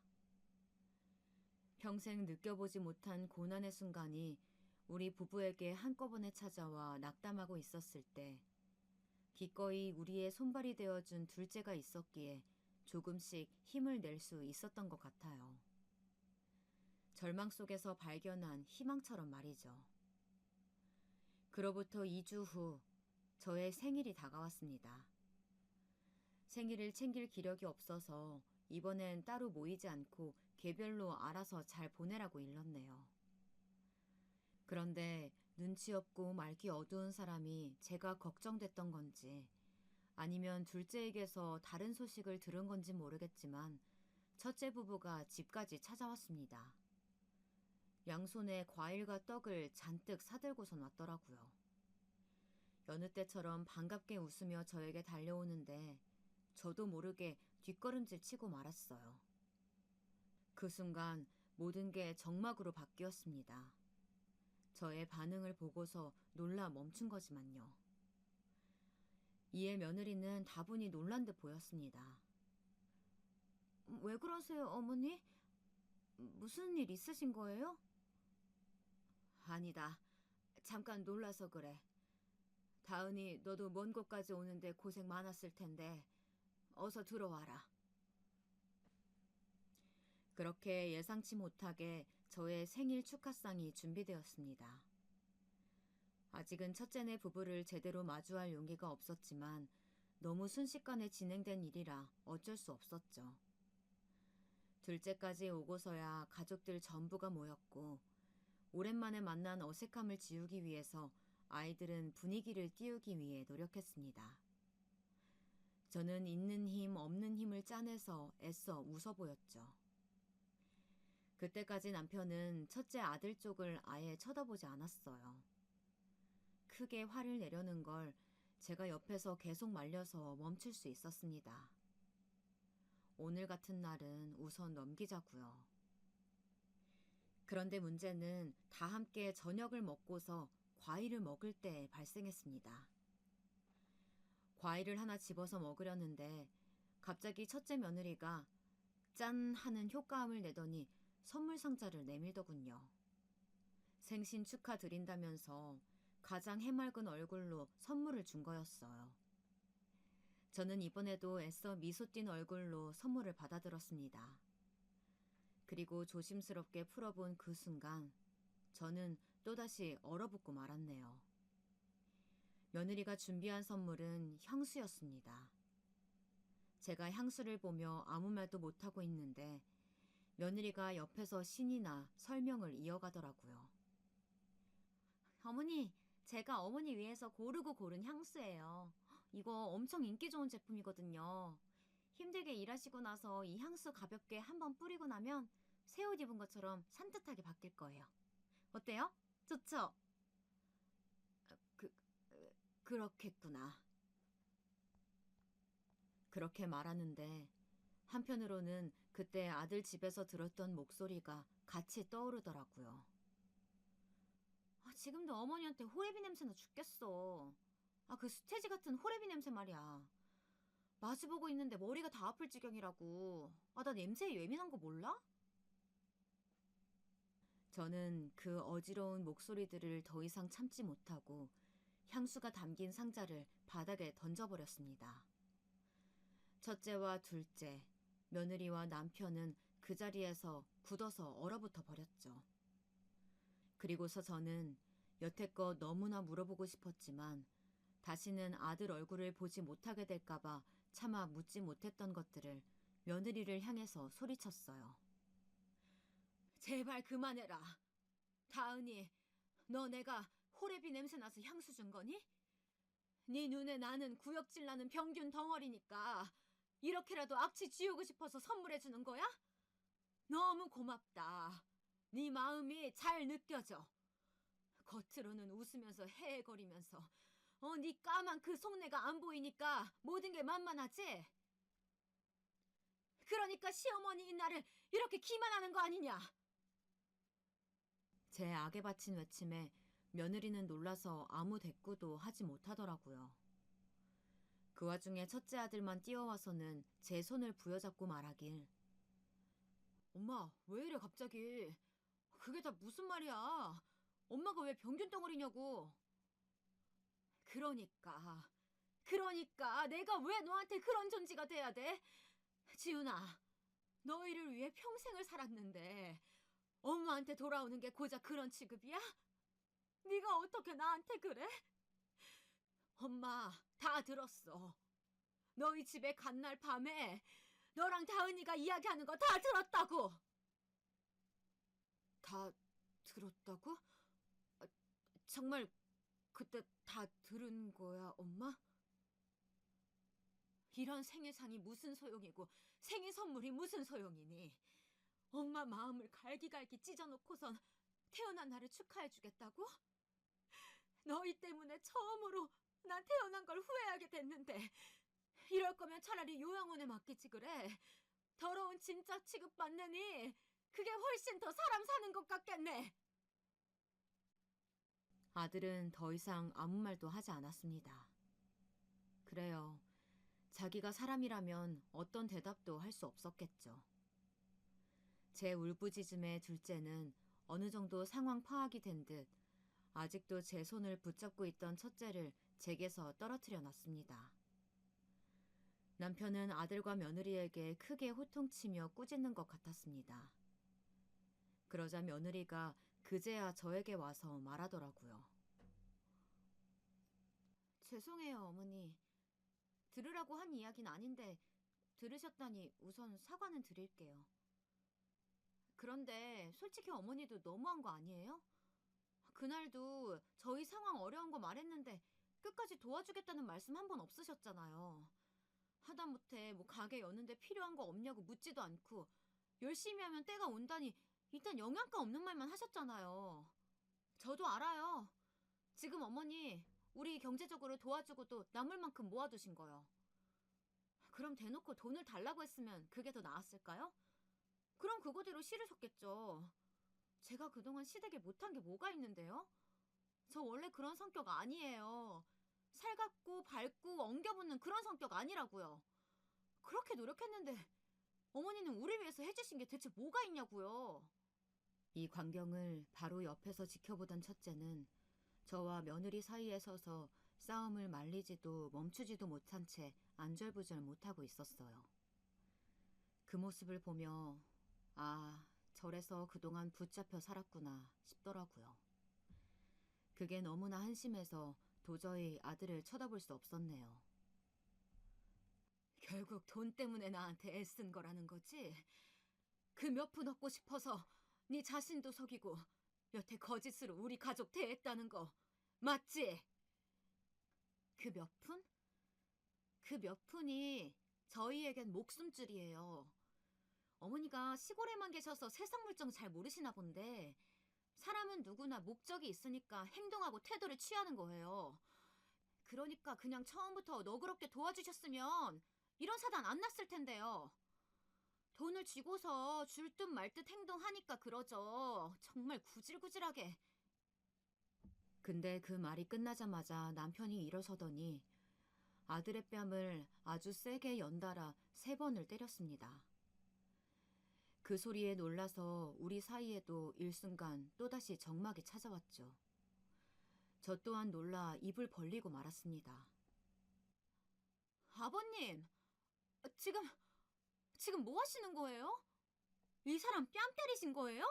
평생 느껴보지 못한 고난의 순간이 우리 부부에게 한꺼번에 찾아와 낙담하고 있었을 때 기꺼이 우리의 손발이 되어준 둘째가 있었기에 조금씩 힘을 낼 수 있었던 것 같아요. 절망 속에서 발견한 희망처럼 말이죠. 그로부터 2주 후 저의 생일이 다가왔습니다. 생일을 챙길 기력이 없어서 이번엔 따로 모이지 않고 개별로 알아서 잘 보내라고 일렀네요. 그런데 눈치 없고 말기 어두운 사람이 제가 걱정됐던 건지 아니면 둘째에게서 다른 소식을 들은 건지 모르겠지만 첫째 부부가 집까지 찾아왔습니다. 양손에 과일과 떡을 잔뜩 사들고선 왔더라고요. 여느 때처럼 반갑게 웃으며 저에게 달려오는데 저도 모르게 뒷걸음질 치고 말았어요. 그 순간 모든 게 정막으로 바뀌었습니다. 저의 반응을 보고서 놀라 멈춘 거지만요. 이에 며느리는 다분히 놀란 듯 보였습니다. 왜 그러세요, 어머니? 무슨 일 있으신 거예요? 아니다. 잠깐 놀라서 그래. 다은이 너도 먼 곳까지 오는데 고생 많았을 텐데 어서 들어와라. 그렇게 예상치 못하게 저의 생일 축하상이 준비되었습니다. 아직은 첫째네 부부를 제대로 마주할 용기가 없었지만 너무 순식간에 진행된 일이라 어쩔 수 없었죠. 둘째까지 오고서야 가족들 전부가 모였고 오랜만에 만난 어색함을 지우기 위해서 아이들은 분위기를 띄우기 위해 노력했습니다. 저는 있는 힘 없는 힘을 짜내서 애써 웃어 보였죠. 그때까지 남편은 첫째 아들 쪽을 아예 쳐다보지 않았어요. 크게 화를 내려는 걸 제가 옆에서 계속 말려서 멈출 수 있었습니다. 오늘 같은 날은 우선 넘기자고요. 그런데 문제는 다 함께 저녁을 먹고서 과일을 먹을 때 발생했습니다. 과일을 하나 집어서 먹으려는데 갑자기 첫째 며느리가 짠 하는 효과음을 내더니 선물 상자를 내밀더군요. 생신 축하드린다면서 가장 해맑은 얼굴로 선물을 준 거였어요. 저는 이번에도 애써 미소 띈 얼굴로 선물을 받아들었습니다. 그리고 조심스럽게 풀어본 그 순간 저는 또다시 얼어붙고 말았네요. 며느리가 준비한 선물은 향수였습니다. 제가 향수를 보며 아무 말도 못하고 있는데 며느리가 옆에서 신이 나 설명을 이어가더라고요. 어머니, 제가 어머니 위해서 고르고 고른 향수예요. 이거 엄청 인기 좋은 제품이거든요. 힘들게 일하시고 나서 이 향수 가볍게 한번 뿌리고 나면 새 옷 입은 것처럼 산뜻하게 바뀔 거예요. 어때요? 좋죠? 그, 그렇겠구나. 그렇게 말하는데 한편으로는 그때 아들 집에서 들었던 목소리가 같이 떠오르더라고요. 지금도 어머니한테 호레비 냄새나 죽겠어. 그 수태지 같은 호레비 냄새 말이야. 마주보고 있는데 머리가 다 아플 지경이라고. 나 냄새에 예민한 거 몰라? 저는 그 어지러운 목소리들을 더 이상 참지 못하고 향수가 담긴 상자를 바닥에 던져버렸습니다. 첫째와 둘째, 며느리와 남편은 그 자리에서 굳어서 얼어붙어 버렸죠. 그리고서 저는 여태껏 너무나 물어보고 싶었지만 다시는 아들 얼굴을 보지 못하게 될까봐 차마 묻지 못했던 것들을 며느리를 향해서 소리쳤어요. 제발 그만해라. 다은이, 너 내가 호레비 냄새 나서 향수 준 거니? 네 눈에 나는 구역질 나는 병균 덩어리니까 이렇게라도 악취 지우고 싶어서 선물해 주는 거야? 너무 고맙다. 네 마음이 잘 느껴져. 겉으로는 웃으면서 헤헤거리면서 네 까만 그 속내가 안 보이니까 모든 게 만만하지? 그러니까 시어머니인 나를 이렇게 기만하는 거 아니냐? 제 악에 바친 외침에 며느리는 놀라서 아무 대꾸도 하지 못하더라고요. 그 와중에 첫째 아들만 뛰어와서는 제 손을 부여잡고 말하길. 엄마, 왜 이래 갑자기? 그게 다 무슨 말이야? 엄마가 왜 병균 덩어리냐고. 그러니까 내가 왜 너한테 그런 존재가 돼야 돼? 지훈아, 너희를 위해 평생을 살았는데 엄마한테 돌아오는 게 고작 그런 취급이야? 네가 어떻게 나한테 그래? 엄마, 다 들었어. 너희 집에 간 날 밤에 너랑 다은이가 이야기하는 거 다 들었다고. 다 들었다고? 정말 그때 다 들은 거야, 엄마? 이런 생일상이 무슨 소용이고 생일 선물이 무슨 소용이니? 엄마 마음을 갈기갈기 찢어놓고선 태어난 나를 축하해주겠다고? 너희 때문에 처음으로 난 태어난 걸 후회하게 됐는데 이럴 거면 차라리 요양원에 맡기지 그래. 더러운 진짜 취급받느니 그게 훨씬 더 사람 사는 것 같겠네. 아들은 더 이상 아무 말도 하지 않았습니다. 그래요. 자기가 사람이라면 어떤 대답도 할 수 없었겠죠. 제 울부짖음에 둘째는 어느 정도 상황 파악이 된 듯 아직도 제 손을 붙잡고 있던 첫째를 제게서 떨어뜨려 놨습니다. 남편은 아들과 며느리에게 크게 호통치며 꾸짖는 것 같았습니다. 그러자 며느리가 그제야 저에게 와서 말하더라고요. 죄송해요, 어머니. 들으라고 한 이야기는 아닌데 들으셨다니 우선 사과는 드릴게요. 그런데 솔직히 어머니도 너무한 거 아니에요? 그날도 저희 상황 어려운 거 말했는데 끝까지 도와주겠다는 말씀 한 번 없으셨잖아요. 하다못해 뭐 가게 여는데 필요한 거 없냐고 묻지도 않고 열심히 하면 때가 온다니 일단 영양가 없는 말만 하셨잖아요. 저도 알아요. 지금 어머니 우리 경제적으로 도와주고도 남을 만큼 모아두신 거요. 그럼 대놓고 돈을 달라고 했으면 그게 더 나았을까요? 그럼 그거대로 싫으셨겠죠. 제가 그동안 시댁에 못한 게 뭐가 있는데요? 저 원래 그런 성격 아니에요. 살갑고 밝고 엉겨붙는 그런 성격 아니라고요. 그렇게 노력했는데 어머니는 우리 위해서 해주신 게 대체 뭐가 있냐고요. 이 광경을 바로 옆에서 지켜보던 첫째는 저와 며느리 사이에 서서 싸움을 말리지도 멈추지도 못한 채 안절부절 못하고 있었어요. 그 모습을 보며 아, 저래서 그동안 붙잡혀 살았구나 싶더라고요. 그게 너무나 한심해서 도저히 아들을 쳐다볼 수 없었네요. 결국 돈 때문에 나한테 애쓴 거라는 거지? 그 몇 푼 얻고 싶어서 네 자신도 속이고 여태 거짓으로 우리 가족 대했다는 거 맞지? 그 몇 푼? 그 몇 푼이 저희에겐 목숨줄이에요. 어머니가 시골에만 계셔서 세상 물정 잘 모르시나 본데 사람은 누구나 목적이 있으니까 행동하고 태도를 취하는 거예요. 그러니까 그냥 처음부터 너그럽게 도와주셨으면 이런 사단 안 났을 텐데요. 돈을 쥐고서 줄 듯 말 듯 행동하니까 그러죠. 정말 구질구질하게. 근데 그 말이 끝나자마자 남편이 일어서더니 아들의 뺨을 아주 세게 연달아 3번을 때렸습니다. 그 소리에 놀라서 우리 사이에도 일순간 또다시 적막이 찾아왔죠. 저 또한 놀라 입을 벌리고 말았습니다. 아버님, 지금 뭐 하시는 거예요? 이 사람 뺨 때리신 거예요?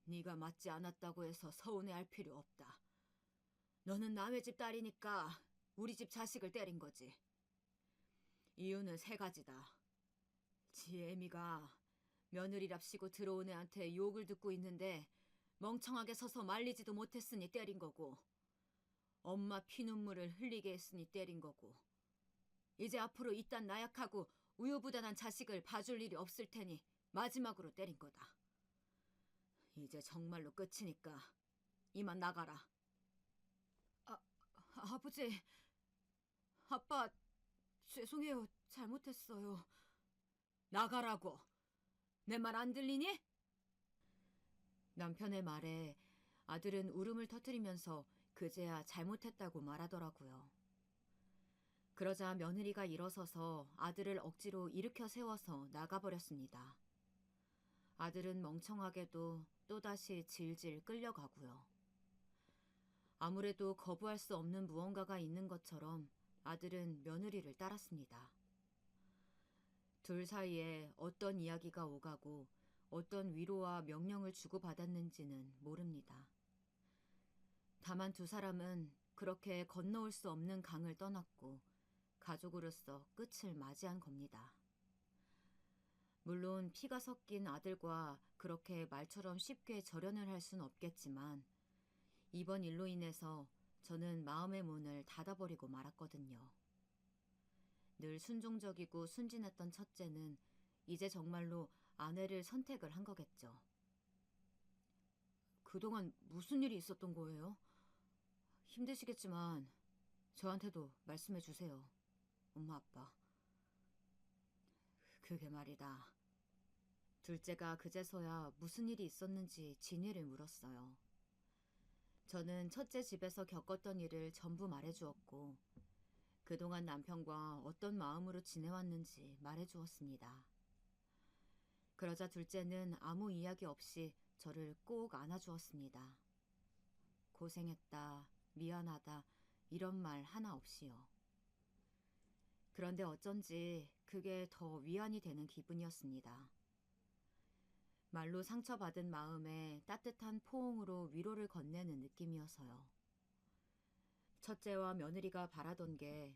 네가 맞지 않았다고 해서 서운해할 필요 없다. 너는 남의 집 딸이니까 우리 집 자식을 때린 거지. 이유는 3가지다. 지 애미가 며느리랍시고 들어온 애한테 욕을 듣고 있는데 멍청하게 서서 말리지도 못했으니 때린 거고, 엄마 피눈물을 흘리게 했으니 때린 거고, 이제 앞으로 이딴 나약하고 우유부단한 자식을 봐줄 일이 없을 테니 마지막으로 때린 거다. 이제 정말로 끝이니까 이만 나가라. 아버지, 아빠, 죄송해요. 잘못했어요. 나가라고. 내 말 안 들리니? 남편의 말에 아들은 울음을 터뜨리면서 그제야 잘못했다고 말하더라고요. 그러자 며느리가 일어서서 아들을 억지로 일으켜 세워서 나가버렸습니다. 아들은 멍청하게도 또다시 질질 끌려가고요. 아무래도 거부할 수 없는 무언가가 있는 것처럼 아들은 며느리를 따랐습니다. 둘 사이에 어떤 이야기가 오가고 어떤 위로와 명령을 주고받았는지는 모릅니다. 다만 2사람은 그렇게 건너올 수 없는 강을 떠났고 가족으로서 끝을 맞이한 겁니다. 물론 피가 섞인 아들과 그렇게 말처럼 쉽게 절연을 할 순 없겠지만 이번 일로 인해서 저는 마음의 문을 닫아버리고 말았거든요. 늘 순종적이고 순진했던 첫째는 이제 정말로 아내를 선택을 한 거겠죠. 그동안 무슨 일이 있었던 거예요? 힘드시겠지만 저한테도 말씀해 주세요. 엄마, 아빠. 그게 말이다. 둘째가 그제서야 무슨 일이 있었는지 진위를 물었어요. 저는 첫째 집에서 겪었던 일을 전부 말해주었고 그동안 남편과 어떤 마음으로 지내왔는지 말해주었습니다. 그러자 둘째는 아무 이야기 없이 저를 꼭 안아주었습니다. 고생했다, 미안하다, 이런 말 하나 없이요. 그런데 어쩐지 그게 더 위안이 되는 기분이었습니다. 말로 상처받은 마음에 따뜻한 포옹으로 위로를 건네는 느낌이어서요. 첫째와 며느리가 바라던 게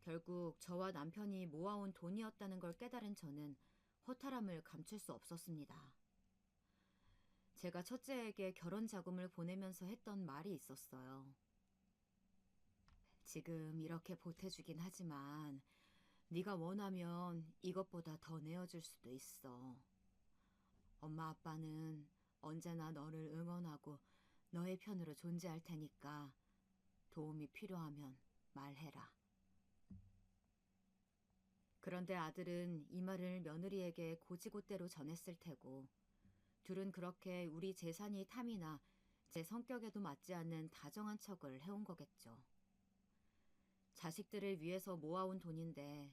결국 저와 남편이 모아온 돈이었다는 걸 깨달은 저는 허탈함을 감출 수 없었습니다. 제가 첫째에게 결혼 자금을 보내면서 했던 말이 있었어요. 지금 이렇게 보태주긴 하지만 네가 원하면 이것보다 더 내어줄 수도 있어. 엄마 아빠는 언제나 너를 응원하고 너의 편으로 존재할 테니까 도움이 필요하면 말해라. 그런데 아들은 이 말을 며느리에게 고지고대로 전했을 테고 둘은 그렇게 우리 재산이 탐이나 제 성격에도 맞지 않는 다정한 척을 해온 거겠죠. 자식들을 위해서 모아온 돈인데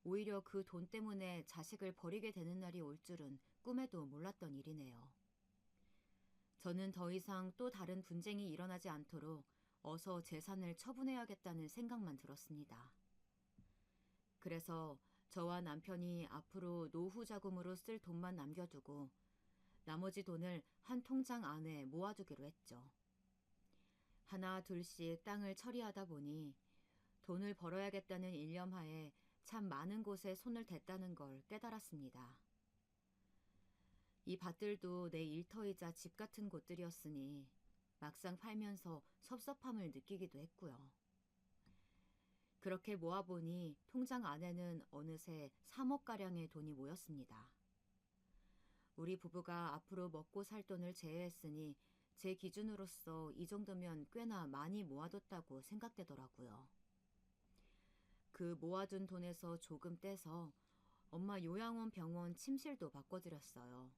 오히려 그 돈 때문에 자식을 버리게 되는 날이 올 줄은 꿈에도 몰랐던 일이네요. 저는 더 이상 또 다른 분쟁이 일어나지 않도록 어서 재산을 처분해야겠다는 생각만 들었습니다. 그래서 저와 남편이 앞으로 노후 자금으로 쓸 돈만 남겨두고 나머지 돈을 한 통장 안에 모아두기로 했죠. 하나 둘씩 땅을 처리하다 보니 돈을 벌어야겠다는 일념하에 참 많은 곳에 손을 댔다는 걸 깨달았습니다. 이 밭들도 내 일터이자 집 같은 곳들이었으니 막상 팔면서 섭섭함을 느끼기도 했고요. 그렇게 모아보니 통장 안에는 어느새 3억가량의 돈이 모였습니다. 우리 부부가 앞으로 먹고 살 돈을 제외했으니 제 기준으로서 이 정도면 꽤나 많이 모아뒀다고 생각되더라고요. 그 모아둔 돈에서 조금 떼서 엄마 요양원 병원 침실도 바꿔드렸어요.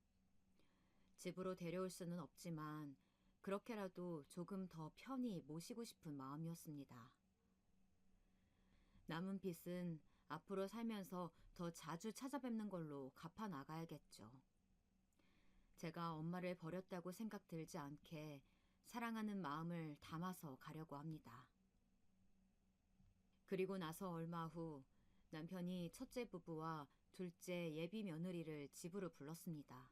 집으로 데려올 수는 없지만 그렇게라도 조금 더 편히 모시고 싶은 마음이었습니다. 남은 빚은 앞으로 살면서 더 자주 찾아뵙는 걸로 갚아 나가야겠죠. 제가 엄마를 버렸다고 생각 들지 않게 사랑하는 마음을 담아서 가려고 합니다. 그리고 나서 얼마 후 남편이 첫째 부부와 둘째 예비 며느리를 집으로 불렀습니다.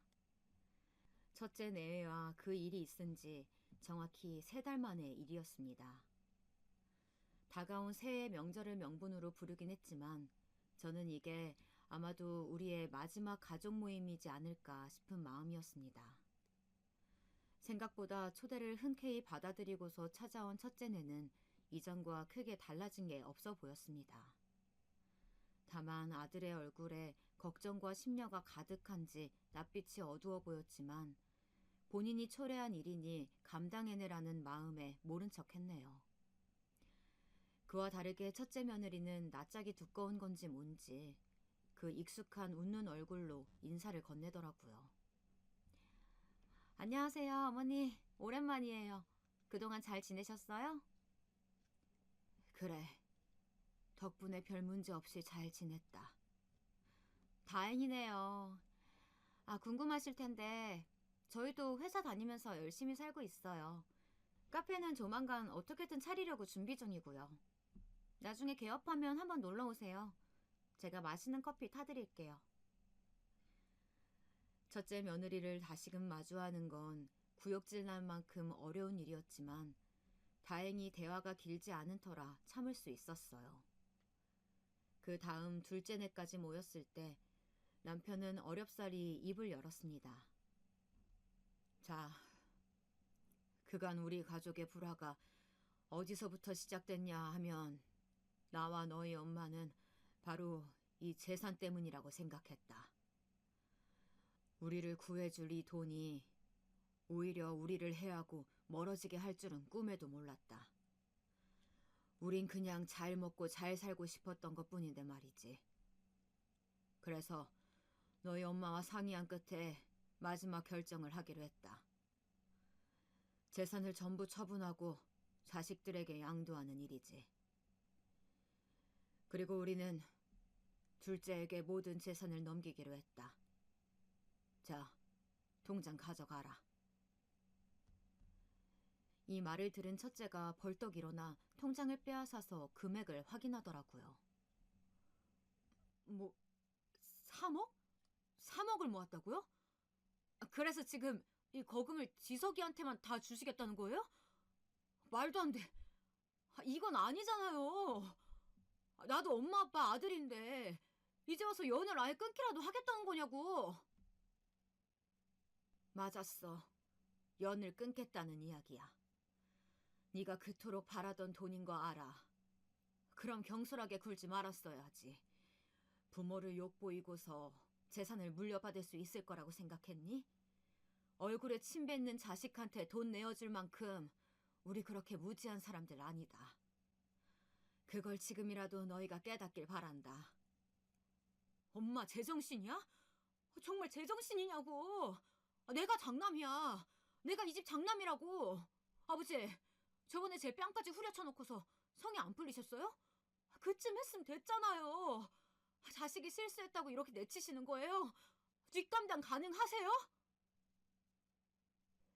첫째 내외와 그 일이 있은 지 정확히 3달 만의 일이었습니다. 다가온 새해 명절을 명분으로 부르긴 했지만 저는 이게 아마도 우리의 마지막 가족 모임이지 않을까 싶은 마음이었습니다. 생각보다 초대를 흔쾌히 받아들이고서 찾아온 첫째네는 이전과 크게 달라진 게 없어 보였습니다. 다만 아들의 얼굴에 걱정과 심려가 가득한지 낯빛이 어두워 보였지만 본인이 초래한 일이니 감당해내라는 마음에 모른 척했네요. 그와 다르게 첫째 며느리는 낯짝이 두꺼운 건지 뭔지 그 익숙한 웃는 얼굴로 인사를 건네더라고요. 안녕하세요, 어머니. 오랜만이에요. 그동안 잘 지내셨어요? 그래. 덕분에 별 문제 없이 잘 지냈다. 다행이네요. 궁금하실 텐데 저희도 회사 다니면서 열심히 살고 있어요. 카페는 조만간 어떻게든 차리려고 준비 중이고요. 나중에 개업하면 한번 놀러 오세요. 제가 맛있는 커피 타드릴게요. 첫째 며느리를 다시금 마주하는 건 구역질 날 만큼 어려운 일이었지만 다행히 대화가 길지 않은 터라 참을 수 있었어요. 그 다음 둘째네까지 모였을 때 남편은 어렵사리 입을 열었습니다. 자, 그간 우리 가족의 불화가 어디서부터 시작됐냐 하면 나와 너희 엄마는 바로 이 재산 때문이라고 생각했다. 우리를 구해줄 이 돈이 오히려 우리를 해하고 멀어지게 할 줄은 꿈에도 몰랐다. 우린 그냥 잘 먹고 잘 살고 싶었던 것뿐인데 말이지. 그래서 너희 엄마와 상의한 끝에 마지막 결정을 하기로 했다. 재산을 전부 처분하고 자식들에게 양도하는 일이지. 그리고 우리는 둘째에게 모든 재산을 넘기기로 했다. 자, 통장 가져가라. 이 말을 들은 첫째가 벌떡 일어나 통장을 빼앗아서 금액을 확인하더라고요. 3억? 3억을 모았다고요? 그래서 지금 이 거금을 지석이한테만 다 주시겠다는 거예요? 말도 안 돼. 이건 아니잖아요. 나도 엄마 아빠 아들인데 이제 와서 연애를 아예 끊기라도 하겠다는 거냐고. 맞았어. 연을 끊겠다는 이야기야. 네가 그토록 바라던 돈인 거 알아. 그럼 경솔하게 굴지 말았어야지. 부모를 욕보이고서 재산을 물려받을 수 있을 거라고 생각했니? 얼굴에 침 뱉는 자식한테 돈 내어줄 만큼 우리 그렇게 무지한 사람들 아니다. 그걸 지금이라도 너희가 깨닫길 바란다. 엄마 제정신이야? 정말 제정신이냐고. 내가 장남이야. 내가 이 집 장남이라고. 아버지, 저번에 제 뺨까지 후려쳐놓고서 성이 안 풀리셨어요? 그쯤 했으면 됐잖아요. 자식이 실수했다고 이렇게 내치시는 거예요? 뒷감당 가능하세요?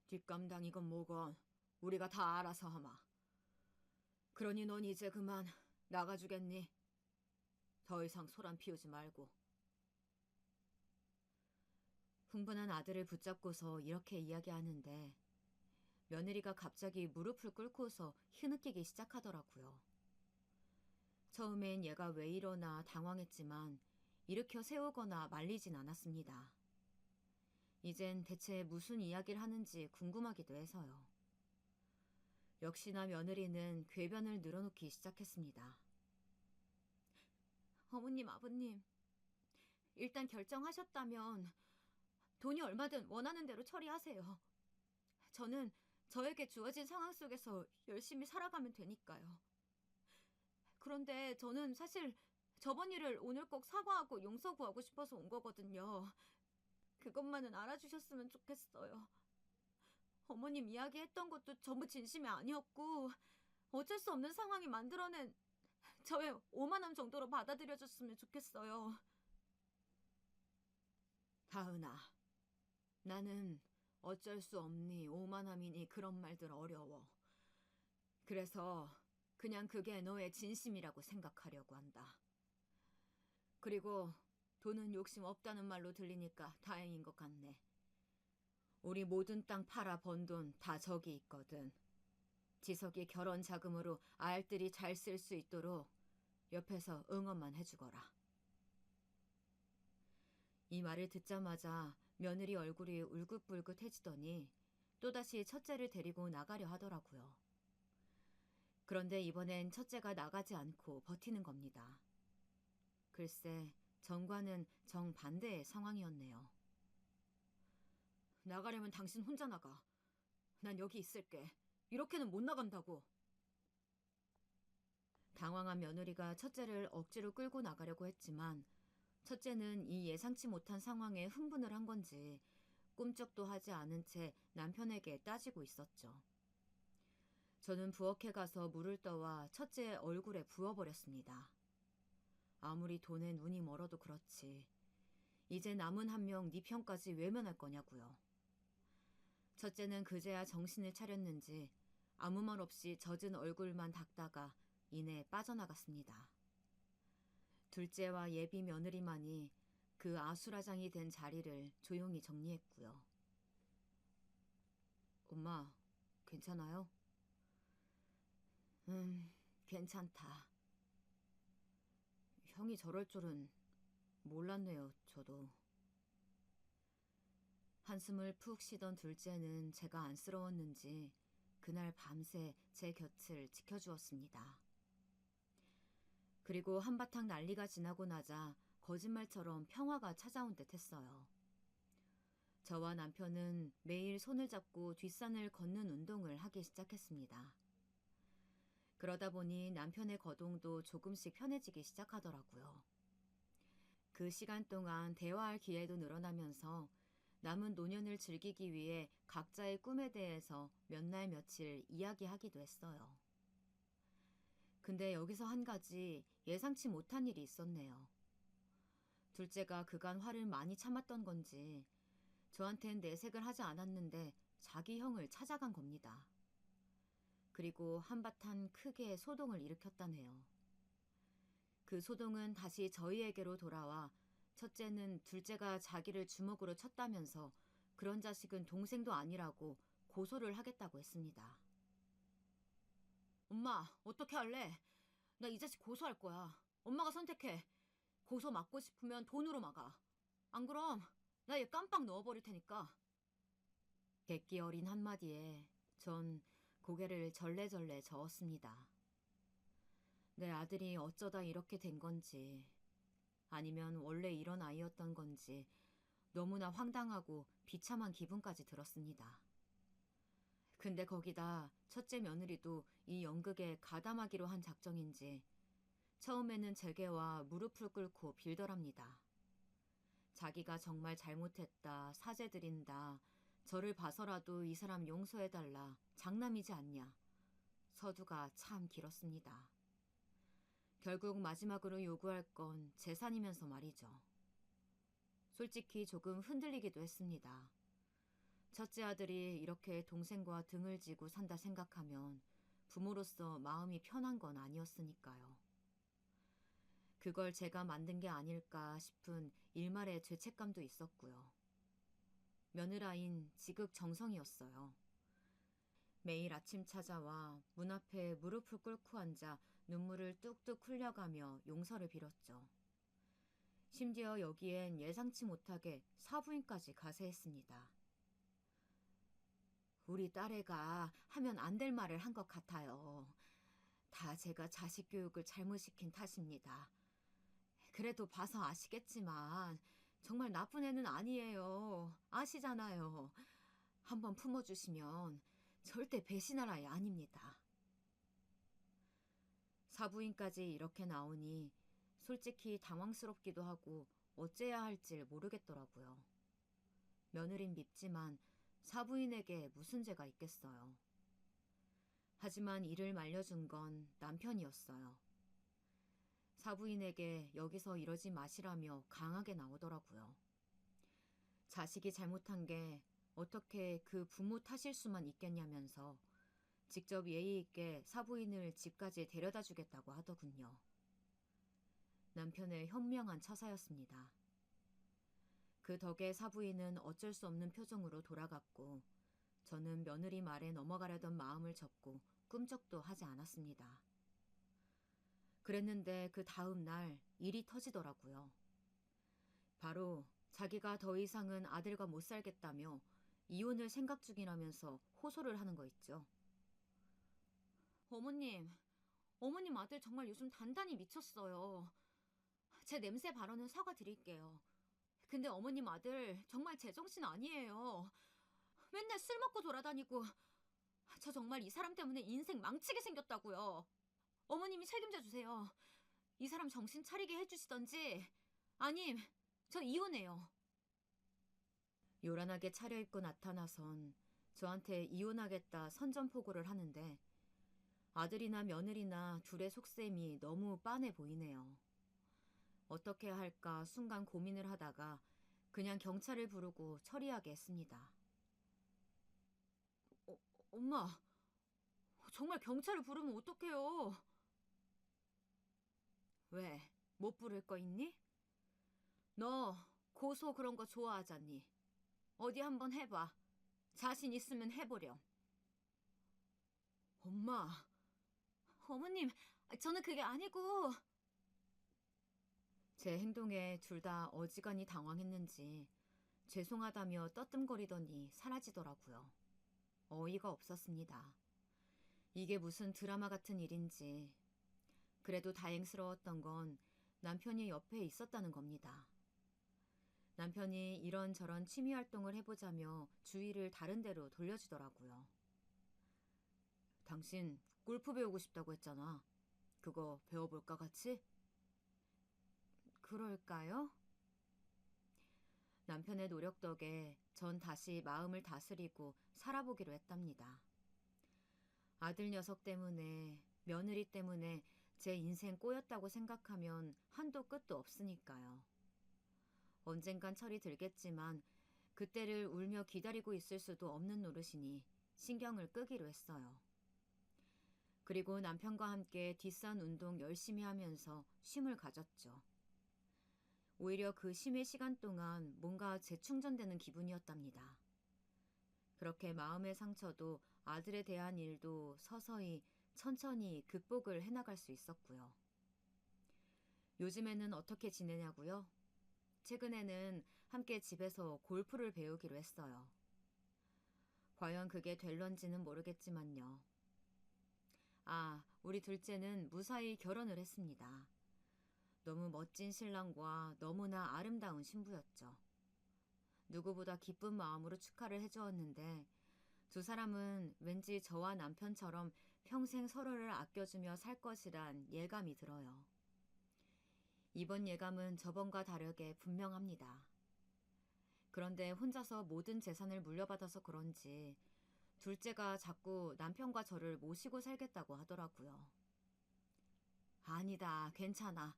뒷감당이건 뭐건 우리가 다 알아서 하마. 그러니 넌 이제 그만 나가주겠니? 더 이상 소란 피우지 말고. 흥분한 아들을 붙잡고서 이렇게 이야기하는데 며느리가 갑자기 무릎을 꿇고서 흐느끼기 시작하더라고요. 처음엔 얘가 왜 이러나 당황했지만 일으켜 세우거나 말리진 않았습니다. 이젠 대체 무슨 이야기를 하는지 궁금하기도 해서요. 역시나 며느리는 궤변을 늘어놓기 시작했습니다. 어머님, 아버님, 일단 결정하셨다면 돈이 얼마든 원하는 대로 처리하세요. 저는 저에게 주어진 상황 속에서 열심히 살아가면 되니까요. 그런데 저는 사실 저번 일을 오늘 꼭 사과하고 용서 구하고 싶어서 온 거거든요. 그것만은 알아주셨으면 좋겠어요. 어머님 이야기했던 것도 전부 진심이 아니었고 어쩔 수 없는 상황이 만들어낸 저의 오만함 정도로 받아들여줬으면 좋겠어요. 다은아, 나는 어쩔 수 없니 오만함이니 그런 말들 어려워. 그래서 그냥 그게 너의 진심이라고 생각하려고 한다. 그리고 돈은 욕심 없다는 말로 들리니까 다행인 것 같네. 우리 모든 땅 팔아 번 돈 다 저기 있거든. 지석이 결혼 자금으로 알뜰히 잘 쓸 수 있도록 옆에서 응원만 해주거라. 이 말을 듣자마자 며느리 얼굴이 울긋불긋해지더니 또다시 첫째를 데리고 나가려 하더라고요. 그런데 이번엔 첫째가 나가지 않고 버티는 겁니다. 글쎄, 정과는 정반대의 상황이었네요. 나가려면 당신 혼자 나가. 난 여기 있을게. 이렇게는 못 나간다고. 당황한 며느리가 첫째를 억지로 끌고 나가려고 했지만 첫째는 이 예상치 못한 상황에 흥분을 한 건지 꿈쩍도 하지 않은 채 남편에게 따지고 있었죠. 저는 부엌에 가서 물을 떠와 첫째의 얼굴에 부어버렸습니다. 아무리 돈에 눈이 멀어도 그렇지. 이제 남은 한 명 네 편까지 외면할 거냐고요. 첫째는 그제야 정신을 차렸는지 아무 말 없이 젖은 얼굴만 닦다가 이내 빠져나갔습니다. 둘째와 예비 며느리만이 그 아수라장이 된 자리를 조용히 정리했고요. 엄마, 괜찮아요? 괜찮다. 형이 저럴 줄은 몰랐네요, 저도. 한숨을 푹 쉬던 둘째는 제가 안쓰러웠는지 그날 밤새 제 곁을 지켜주었습니다. 그리고 한바탕 난리가 지나고 나자 거짓말처럼 평화가 찾아온 듯 했어요. 저와 남편은 매일 손을 잡고 뒷산을 걷는 운동을 하기 시작했습니다. 그러다 보니 남편의 거동도 조금씩 편해지기 시작하더라고요. 그 시간 동안 대화할 기회도 늘어나면서 남은 노년을 즐기기 위해 각자의 꿈에 대해서 몇 날 며칠 이야기하기도 했어요. 근데 여기서 한 가지 예상치 못한 일이 있었네요. 둘째가 그간 화를 많이 참았던 건지 저한텐 내색을 하지 않았는데 자기 형을 찾아간 겁니다. 그리고 한바탕 크게 소동을 일으켰다네요. 그 소동은 다시 저희에게로 돌아와 첫째는 둘째가 자기를 주먹으로 쳤다면서 그런 자식은 동생도 아니라고 고소를 하겠다고 했습니다. 엄마, 어떻게 할래? 나 이 자식 고소할 거야. 엄마가 선택해. 고소 막고 싶으면 돈으로 막아. 안 그럼 나 얘 깜빡 넣어버릴 테니까. 객기 어린 한마디에 전 고개를 절레절레 저었습니다. 내 아들이 어쩌다 이렇게 된 건지, 아니면 원래 이런 아이였던 건지 너무나 황당하고 비참한 기분까지 들었습니다. 근데 거기다 첫째 며느리도 이 연극에 가담하기로 한 작정인지 처음에는 제게와 무릎을 꿇고 빌더랍니다. 자기가 정말 잘못했다, 사죄드린다, 저를 봐서라도 이 사람 용서해달라, 장남이지 않냐. 서두가 참 길었습니다. 결국 마지막으로 요구할 건 재산이면서 말이죠. 솔직히 조금 흔들리기도 했습니다. 첫째 아들이 이렇게 동생과 등을 지고 산다 생각하면 부모로서 마음이 편한 건 아니었으니까요. 그걸 제가 만든 게 아닐까 싶은 일말의 죄책감도 있었고요. 며느라인 지극정성이었어요. 매일 아침 찾아와 문 앞에 무릎을 꿇고 앉아 눈물을 뚝뚝 흘려가며 용서를 빌었죠. 심지어 여기엔 예상치 못하게 사부인까지 가세했습니다. 우리 딸애가 하면 안 될 말을 한 것 같아요. 다 제가 자식 교육을 잘못 시킨 탓입니다. 그래도 봐서 아시겠지만 정말 나쁜 애는 아니에요. 아시잖아요. 한번 품어주시면 절대 배신할 아이 아닙니다. 사부인까지 이렇게 나오니 솔직히 당황스럽기도 하고 어째야 할지 모르겠더라고요. 며느린 밉지만 사부인에게 무슨 죄가 있겠어요. 하지만 이를 말려준 건 남편이었어요. 사부인에게 여기서 이러지 마시라며 강하게 나오더라고요. 자식이 잘못한 게 어떻게 그 부모 탓일 수만 있겠냐면서 직접 예의 있게 사부인을 집까지 데려다 주겠다고 하더군요. 남편의 현명한 처사였습니다. 그 덕에 사부인은 어쩔 수 없는 표정으로 돌아갔고 저는 며느리 말에 넘어가려던 마음을 접고 꿈쩍도 하지 않았습니다. 그랬는데 그 다음 날 일이 터지더라고요. 바로 자기가 더 이상은 아들과 못 살겠다며 이혼을 생각 중이라면서 호소를 하는 거 있죠. 어머님 아들 정말 요즘 단단히 미쳤어요. 제 냄새 발언은 사과드릴게요. 근데 어머님 아들 정말 제정신 아니에요. 맨날 술 먹고 돌아다니고 저 정말 이 사람 때문에 인생 망치게 생겼다고요. 어머님이 책임져 주세요. 이 사람 정신 차리게 해주시던지 아님 저 이혼해요. 요란하게 차려입고 나타나선 저한테 이혼하겠다 선전포고를 하는데 아들이나 며느리나 둘의 속셈이 너무 빤해 보이네요. 어떻게 할까 순간 고민을 하다가 그냥 경찰을 부르고 처리하게 했습니다. 엄마, 정말 경찰을 부르면 어떡해요? 왜? 못 부를 거 있니? 너 고소 그런 거 좋아하잖니. 어디 한번 해봐. 자신 있으면 해보렴. 엄마. 어머님, 저는 그게 아니고. 제 행동에 둘 다 어지간히 당황했는지 죄송하다며 떠뜸거리더니 사라지더라고요. 어이가 없었습니다. 이게 무슨 드라마 같은 일인지. 그래도 다행스러웠던 건 남편이 옆에 있었다는 겁니다. 남편이 이런저런 취미 활동을 해보자며 주의를 다른 데로 돌려주더라고요. 당신 골프 배우고 싶다고 했잖아. 그거 배워볼까 같이? 그럴까요? 남편의 노력 덕에 전 다시 마음을 다스리고 살아보기로 했답니다. 아들 녀석 때문에, 며느리 때문에 제 인생 꼬였다고 생각하면 한도 끝도 없으니까요. 언젠간 철이 들겠지만 그때를 울며 기다리고 있을 수도 없는 노릇이니 신경을 끄기로 했어요. 그리고 남편과 함께 뒷산 운동 열심히 하면서 쉼을 가졌죠. 오히려 그 쉼의 시간 동안 뭔가 재충전되는 기분이었답니다. 그렇게 마음의 상처도 아들에 대한 일도 서서히 천천히 극복을 해나갈 수 있었고요. 요즘에는 어떻게 지내냐고요? 최근에는 함께 집에서 골프를 배우기로 했어요. 과연 그게 될런지는 모르겠지만요. 우리 둘째는 무사히 결혼을 했습니다. 너무 멋진 신랑과 너무나 아름다운 신부였죠. 누구보다 기쁜 마음으로 축하를 해주었는데 두 사람은 왠지 저와 남편처럼 평생 서로를 아껴주며 살 것이란 예감이 들어요. 이번 예감은 저번과 다르게 분명합니다. 그런데 혼자서 모든 재산을 물려받아서 그런지 둘째가 자꾸 남편과 저를 모시고 살겠다고 하더라고요. 아니다, 괜찮아.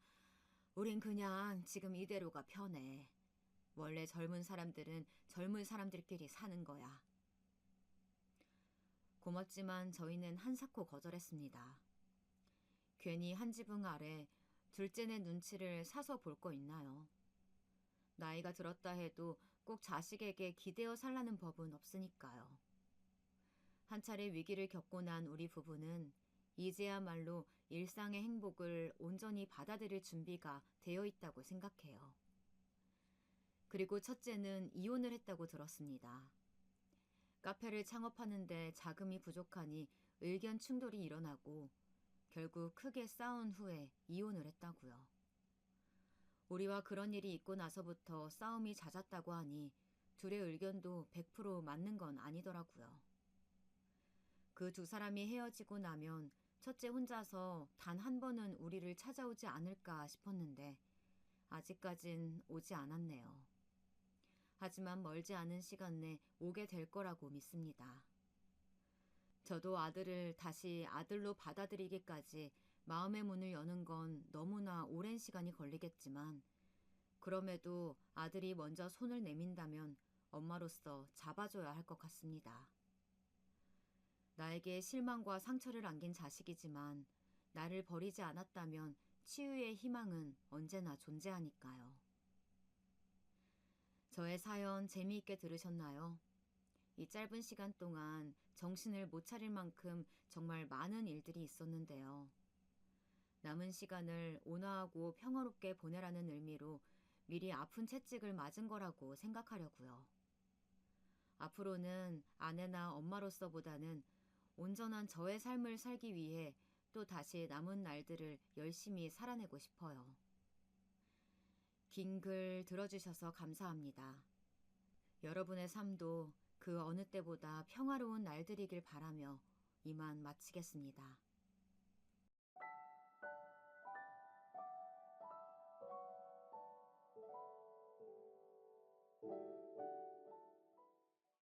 우린 그냥 지금 이대로가 편해. 원래 젊은 사람들은 젊은 사람들끼리 사는 거야. 고맙지만 저희는 한사코 거절했습니다. 괜히 한 지붕 아래 둘째네 눈치를 사서 볼 거 있나요? 나이가 들었다 해도 꼭 자식에게 기대어 살라는 법은 없으니까요. 한 차례 위기를 겪고 난 우리 부부는 이제야말로 일상의 행복을 온전히 받아들일 준비가 되어 있다고 생각해요. 그리고 첫째는 이혼을 했다고 들었습니다. 카페를 창업하는데 자금이 부족하니 의견 충돌이 일어나고 결국 크게 싸운 후에 이혼을 했다고요. 우리와 그런 일이 있고 나서부터 싸움이 잦았다고 하니 둘의 의견도 100% 맞는 건 아니더라고요. 그 두 사람이 헤어지고 나면 첫째 혼자서 단 한 번은 우리를 찾아오지 않을까 싶었는데 아직까진 오지 않았네요. 하지만 멀지 않은 시간 내 오게 될 거라고 믿습니다. 저도 아들을 다시 아들로 받아들이기까지 마음의 문을 여는 건 너무나 오랜 시간이 걸리겠지만 그럼에도 아들이 먼저 손을 내민다면 엄마로서 잡아줘야 할 것 같습니다. 나에게 실망과 상처를 안긴 자식이지만 나를 버리지 않았다면 치유의 희망은 언제나 존재하니까요. 저의 사연 재미있게 들으셨나요? 이 짧은 시간 동안 정신을 못 차릴 만큼 정말 많은 일들이 있었는데요. 남은 시간을 온화하고 평화롭게 보내라는 의미로 미리 아픈 채찍을 맞은 거라고 생각하려고요. 앞으로는 아내나 엄마로서보다는 온전한 저의 삶을 살기 위해 또 다시 남은 날들을 열심히 살아내고 싶어요. 긴 글 들어주셔서 감사합니다. 여러분의 삶도 그 어느 때보다 평화로운 날들이길 바라며 이만 마치겠습니다.